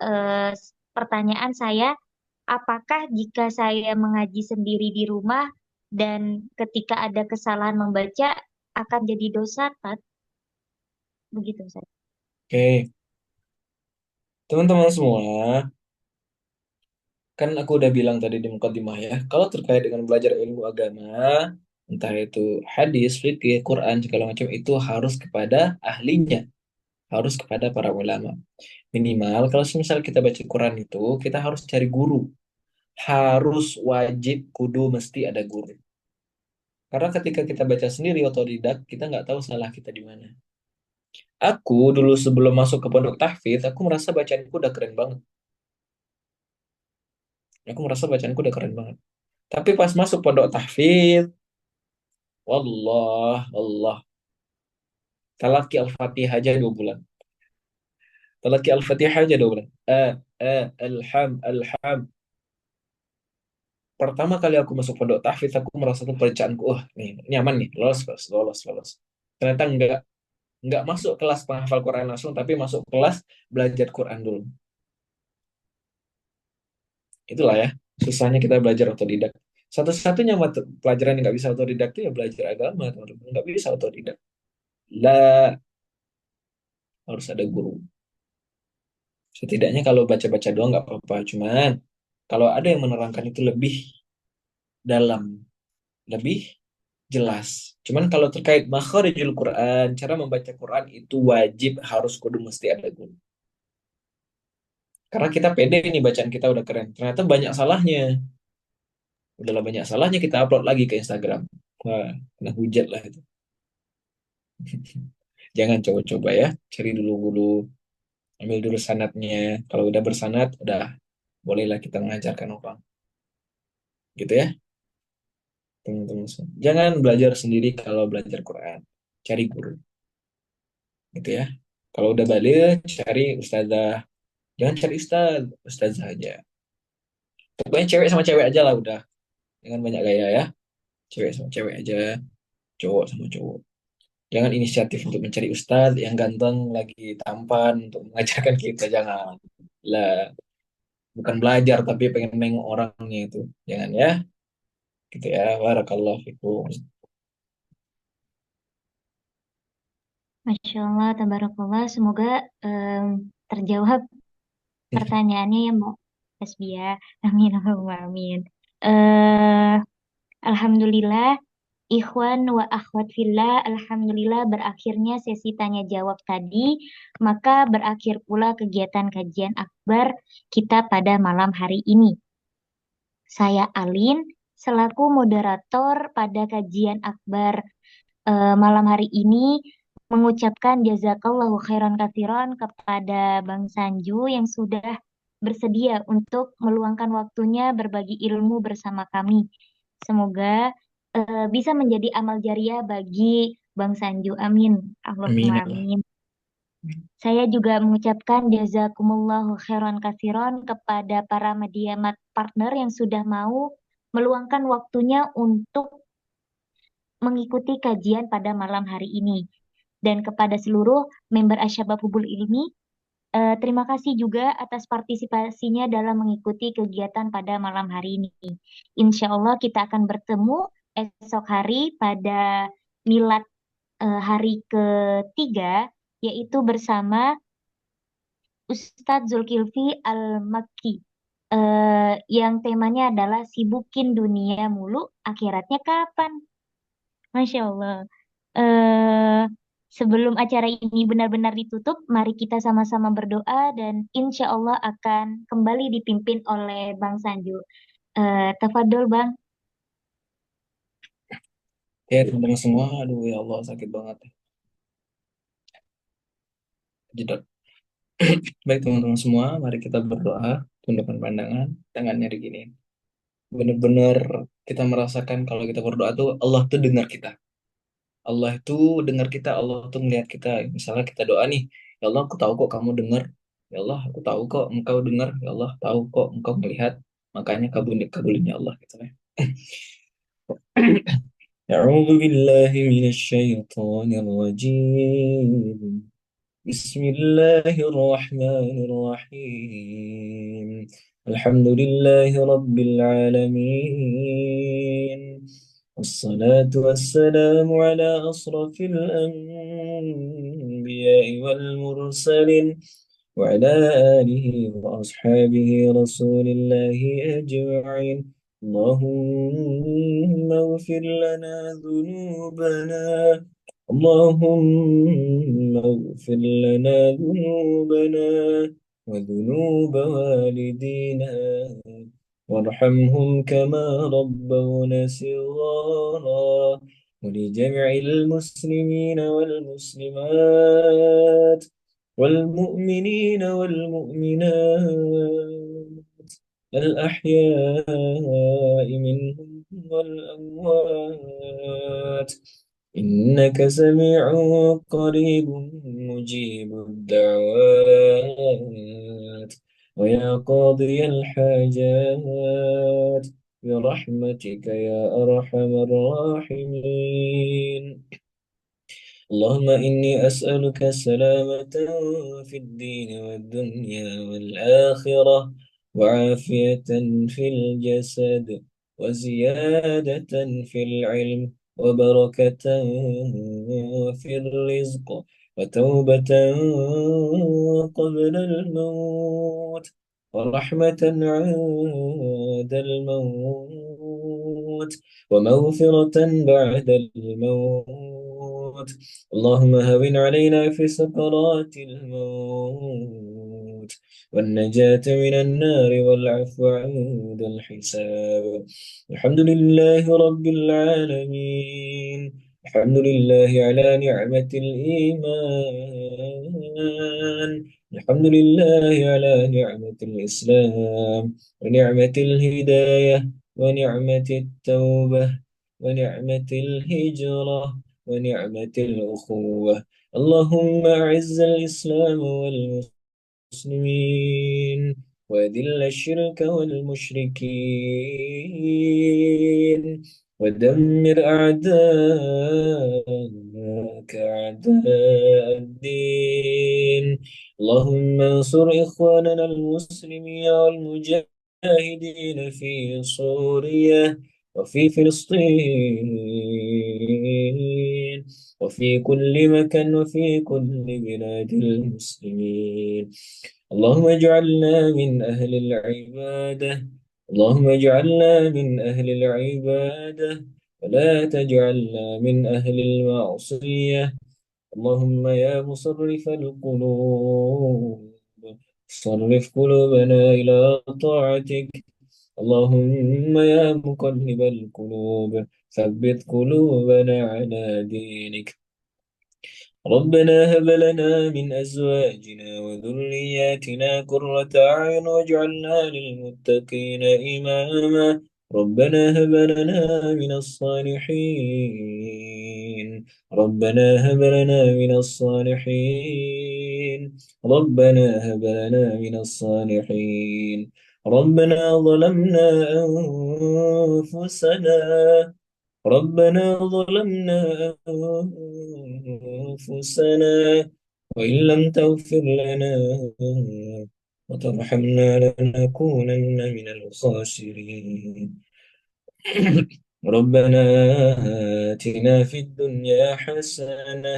eh, pertanyaan saya, apakah jika saya mengaji sendiri di rumah dan ketika ada kesalahan membaca akan jadi dosa, Tat? Begitu, Ustadz. oke. Teman-teman semua, kan aku udah bilang tadi di mukadimah ya, kalau terkait dengan belajar ilmu agama, entah itu hadis, fikih, Quran, segala macam itu harus kepada ahlinya, harus kepada para ulama. Minimal kalau misal kita baca Quran itu, kita harus cari guru. Harus wajib kudu mesti ada guru. Karena ketika kita baca sendiri otodidak, kita nggak tahu salah kita di mana. Aku dulu sebelum masuk ke pondok tahfidz, aku merasa bacaanku udah keren banget. Aku merasa bacaanku udah keren banget. Tapi pas masuk pondok tahfidz, wallah, Allah. Talaki Al-Fatihah aja 2 bulan. Talaki Al-Fatihah aja 2 bulan. Alham. Pertama kali aku masuk pondok tahfidz, aku merasa tuh bacaanku, wah, nih, nyaman nih, lolos. Ternyata nggak masuk kelas penghafal Quran langsung, tapi masuk kelas belajar Quran dulu. Itulah ya, susahnya kita belajar otodidak. Satu-satunya pelajaran yang nggak bisa otodidak itu ya belajar agama, teman-teman. Nggak bisa otodidak. Lah, harus ada guru. Setidaknya kalau baca-baca doang nggak apa-apa. Cuman, kalau ada yang menerangkan itu lebih dalam, lebih jelas. Cuman kalau terkait makharijul Quran, cara membaca Quran itu wajib harus kudu mesti ada guru. Karena kita pede nih bacaan kita udah keren. Ternyata banyak salahnya. Udahlah banyak salahnya kita upload lagi ke Instagram. Wah, kena hujat lah itu. Jangan coba-coba ya. Cari dulu, ambil dulu sanatnya. Kalau udah bersanat, udah bolehlah kita mengajarkan orang. Gitu ya, teman-teman. Jangan belajar sendiri kalau belajar Quran. Cari guru. Gitu ya. Kalau udah balik, cari ustazah. Jangan cari ustazah aja. Pokoknya cewek sama cewek aja lah udah. Jangan banyak gaya ya. Cewek sama cewek aja. Cowok sama cowok. Jangan inisiatif untuk mencari ustadz yang ganteng lagi tampan untuk mengajarkan kita. Jangan. Lah, bukan belajar tapi pengen nengok orangnya itu. Jangan ya. Gitu ya. Barakallahu fikum. Masya Allah, tabarakallah. Semoga terjawab pertanyaannya ya Mbak Hasbia. Amin, Allahumma amin. Eh, Alhamdulillah, Ikhwan wa akhwat fillah, alhamdulillah berakhirnya sesi tanya jawab tadi, maka berakhir pula kegiatan kajian akbar kita pada malam hari ini. Saya Alin, selaku moderator pada kajian akbar malam hari ini, mengucapkan jazakallahu khairan katsiran kepada Bang Sanju yang sudah bersedia untuk meluangkan waktunya berbagi ilmu bersama kami. Semoga bisa menjadi amal jariah bagi Bang Sanju. Amin. Amin Allahumma ya Allah. amin. Saya juga mengucapkan jazakumullahu khairan katsiran kepada para media partner yang sudah mau meluangkan waktunya untuk mengikuti kajian pada malam hari ini. Dan kepada seluruh member Asyabab Hubul Ilmi, terima kasih juga atas partisipasinya dalam mengikuti kegiatan pada malam hari ini. Insya Allah kita akan bertemu esok hari pada milad hari ketiga, yaitu bersama Ustadz Zulkifli Al-Makki, yang temanya adalah sibukin dunia mulu, akhiratnya kapan? Masya Allah. Eh, Sebelum acara ini benar-benar ditutup, mari kita sama-sama berdoa dan insya Allah akan kembali dipimpin oleh Bang Sanju. Tafadol Bang. Ya teman-teman semua, aduh ya Allah sakit banget. Jedot. Baik teman-teman semua, mari kita berdoa, tundukkan pandangan, tangannya digini. Benar-benar kita merasakan kalau kita berdoa tuh Allah tuh dengar kita. Allah itu dengar kita, Allah tuh melihat kita. Misalnya kita doa nih, ya Allah aku tahu kok kamu dengar. Ya Allah aku tahu kok engkau dengar. Ya Allah tahu kok engkau melihat. Makanya kabulin ya Allah gitu ya. A'udzu billahi minasyaitonir rajim. بسم الله الرحمن الرحيم الحمد لله رب العالمين والصلاة والسلام على أشرف الأنبياء والمرسلين وعلى آله وأصحابه رسول الله أجمعين اللهم اغفر لنا ذنوبنا اللهم اغفر لنا ذنوبنا وذنوب والدينا وارحمهم كما ربونا صغارا ولجميع المسلمين والمسلمات والمؤمنين والمؤمنات الأحياء منهم والأموات إنك سميع قريب مجيب الدعوات ويا قاضي الحاجات برحمتك يا أرحم الراحمين اللهم إني أسألك السلامة في الدين والدنيا والآخرة وعافية في الجسد وزيادة في العلم وبركة في الرزق وتوبة قبل الموت ورحمة عند الموت ومغفرة بعد الموت اللهم هون علينا في سكرات الموت والنجاة من النار والعفو عند الحساب الحمد لله رب العالمين الحمد لله على نعمة الإيمان الحمد لله على نعمة الإسلام ونعمة الهداية ونعمة التوبة ونعمة الهجرة ونعمة الأخوة اللهم أعز الإسلام والمسلمين وأذل الشرك والمشركين ودمر أعداءك أعداء الدين اللهم انصر إخواننا المسلمين والمجاهدين في سوريا وفي فلسطين وفي كل مكان وفي كل بلاد المسلمين اللهم اجعلنا من أهل العبادة اللهم اجعلنا من أهل العبادة ولا تجعلنا من أهل المعصية. اللهم يا مصرف القلوب صرف قلوبنا إلى طاعتك. اللهم يا مقلب القلوب ثبت قلوبنا على دينك. ربنا هب لنا من أزواجنا وذرياتنا قرة أعين واجعلنا للمتقين إماما. ربنا هب لنا من الصالحين. ربنا هب لنا من الصالحين. ربنا هب لنا من الصالحين. ربنا ظلمنا أنفسنا. ربنا ظلمنا أنفسنا وإن لم تغفر لنا وترحمنا لنكونن من الخاسرين. ربنا آتنا في الدنيا حسنة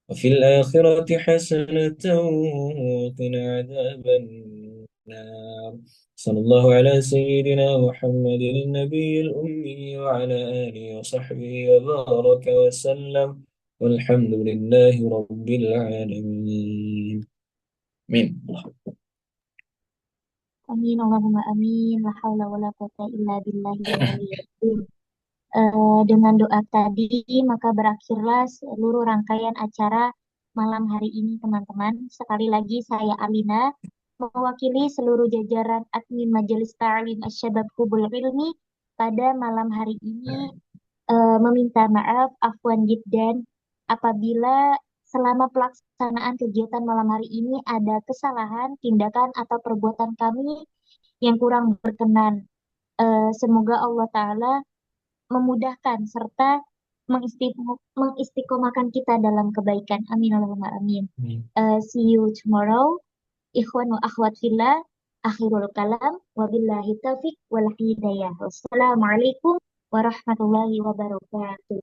وفي الآخرة حسنة وقنا عذاب النار. صلى الله على سيدنا محمد النبي الأمي وعلى آله وصحبه وبارك وسلم والحمد لله رب العالمين. آمين. Amin, Allahumma amin. La haula wa la quwata illa billahil aliyyil azim. Dengan doa tadi, maka berakhirlah seluruh rangkaian acara malam hari ini, teman-teman. Sekali lagi, saya Alina, mewakili seluruh jajaran admin Majelis Ta'lim Asyabab Hubul Ilmi pada malam hari ini, meminta maaf, afwan jiddan, apabila selama pelaksanaan kegiatan malam hari ini ada kesalahan, tindakan, atau perbuatan kami yang kurang berkenan. Semoga Allah Ta'ala memudahkan serta mengistiqomahkan kita dalam kebaikan. Amin Allahumma amin. See you tomorrow. Ikhwan wa akhwat fillah. Akhirul kalam. Wabillahi taufiq wal hidayah. Wassalamualaikum warahmatullahi wabarakatuh.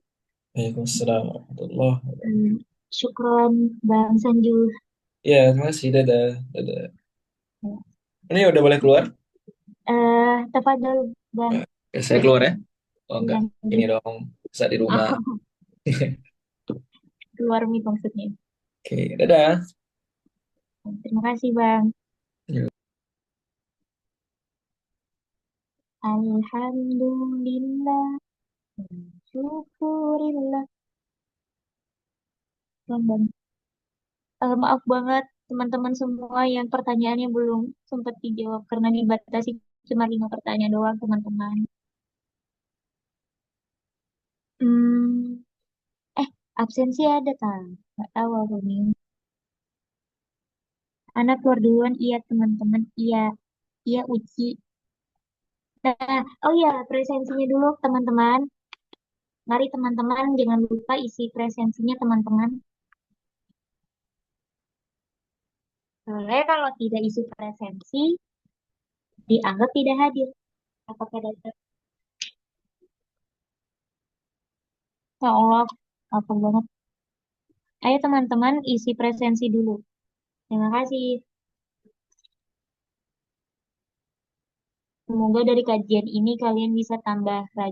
Waalaikumsalam warahmatullahi wabarakatuh. Syukron Bang Sanju. Ya, terima kasih. Dadah. Dadah. Ini udah boleh keluar? Tafadhol Bang. Saya keluar ya? Oh enggak, Yang ini dong. Saat di rumah. keluar mic maksudnya. Oke, dadah. Terima kasih Bang. Yuk. Alhamdulillah. Syukurillah. Bang. Maaf banget teman-teman semua yang pertanyaannya belum sempat dijawab karena dibatasi cuma 5 pertanyaan doang, teman-teman. Hmm, absensi ada kan? Nggak tahu aku nih. Anak keluar duluan, iya teman-teman, iya, iya Uci. Nah, oh iya presensinya dulu teman-teman. Mari teman-teman jangan lupa isi presensinya teman-teman. Boleh kalau tidak isi presensi dianggap tidak hadir. Apakah ada? Ya Allah, apa banget. Ayo teman-teman isi presensi dulu. Terima kasih. Semoga dari kajian ini kalian bisa tambah rajin.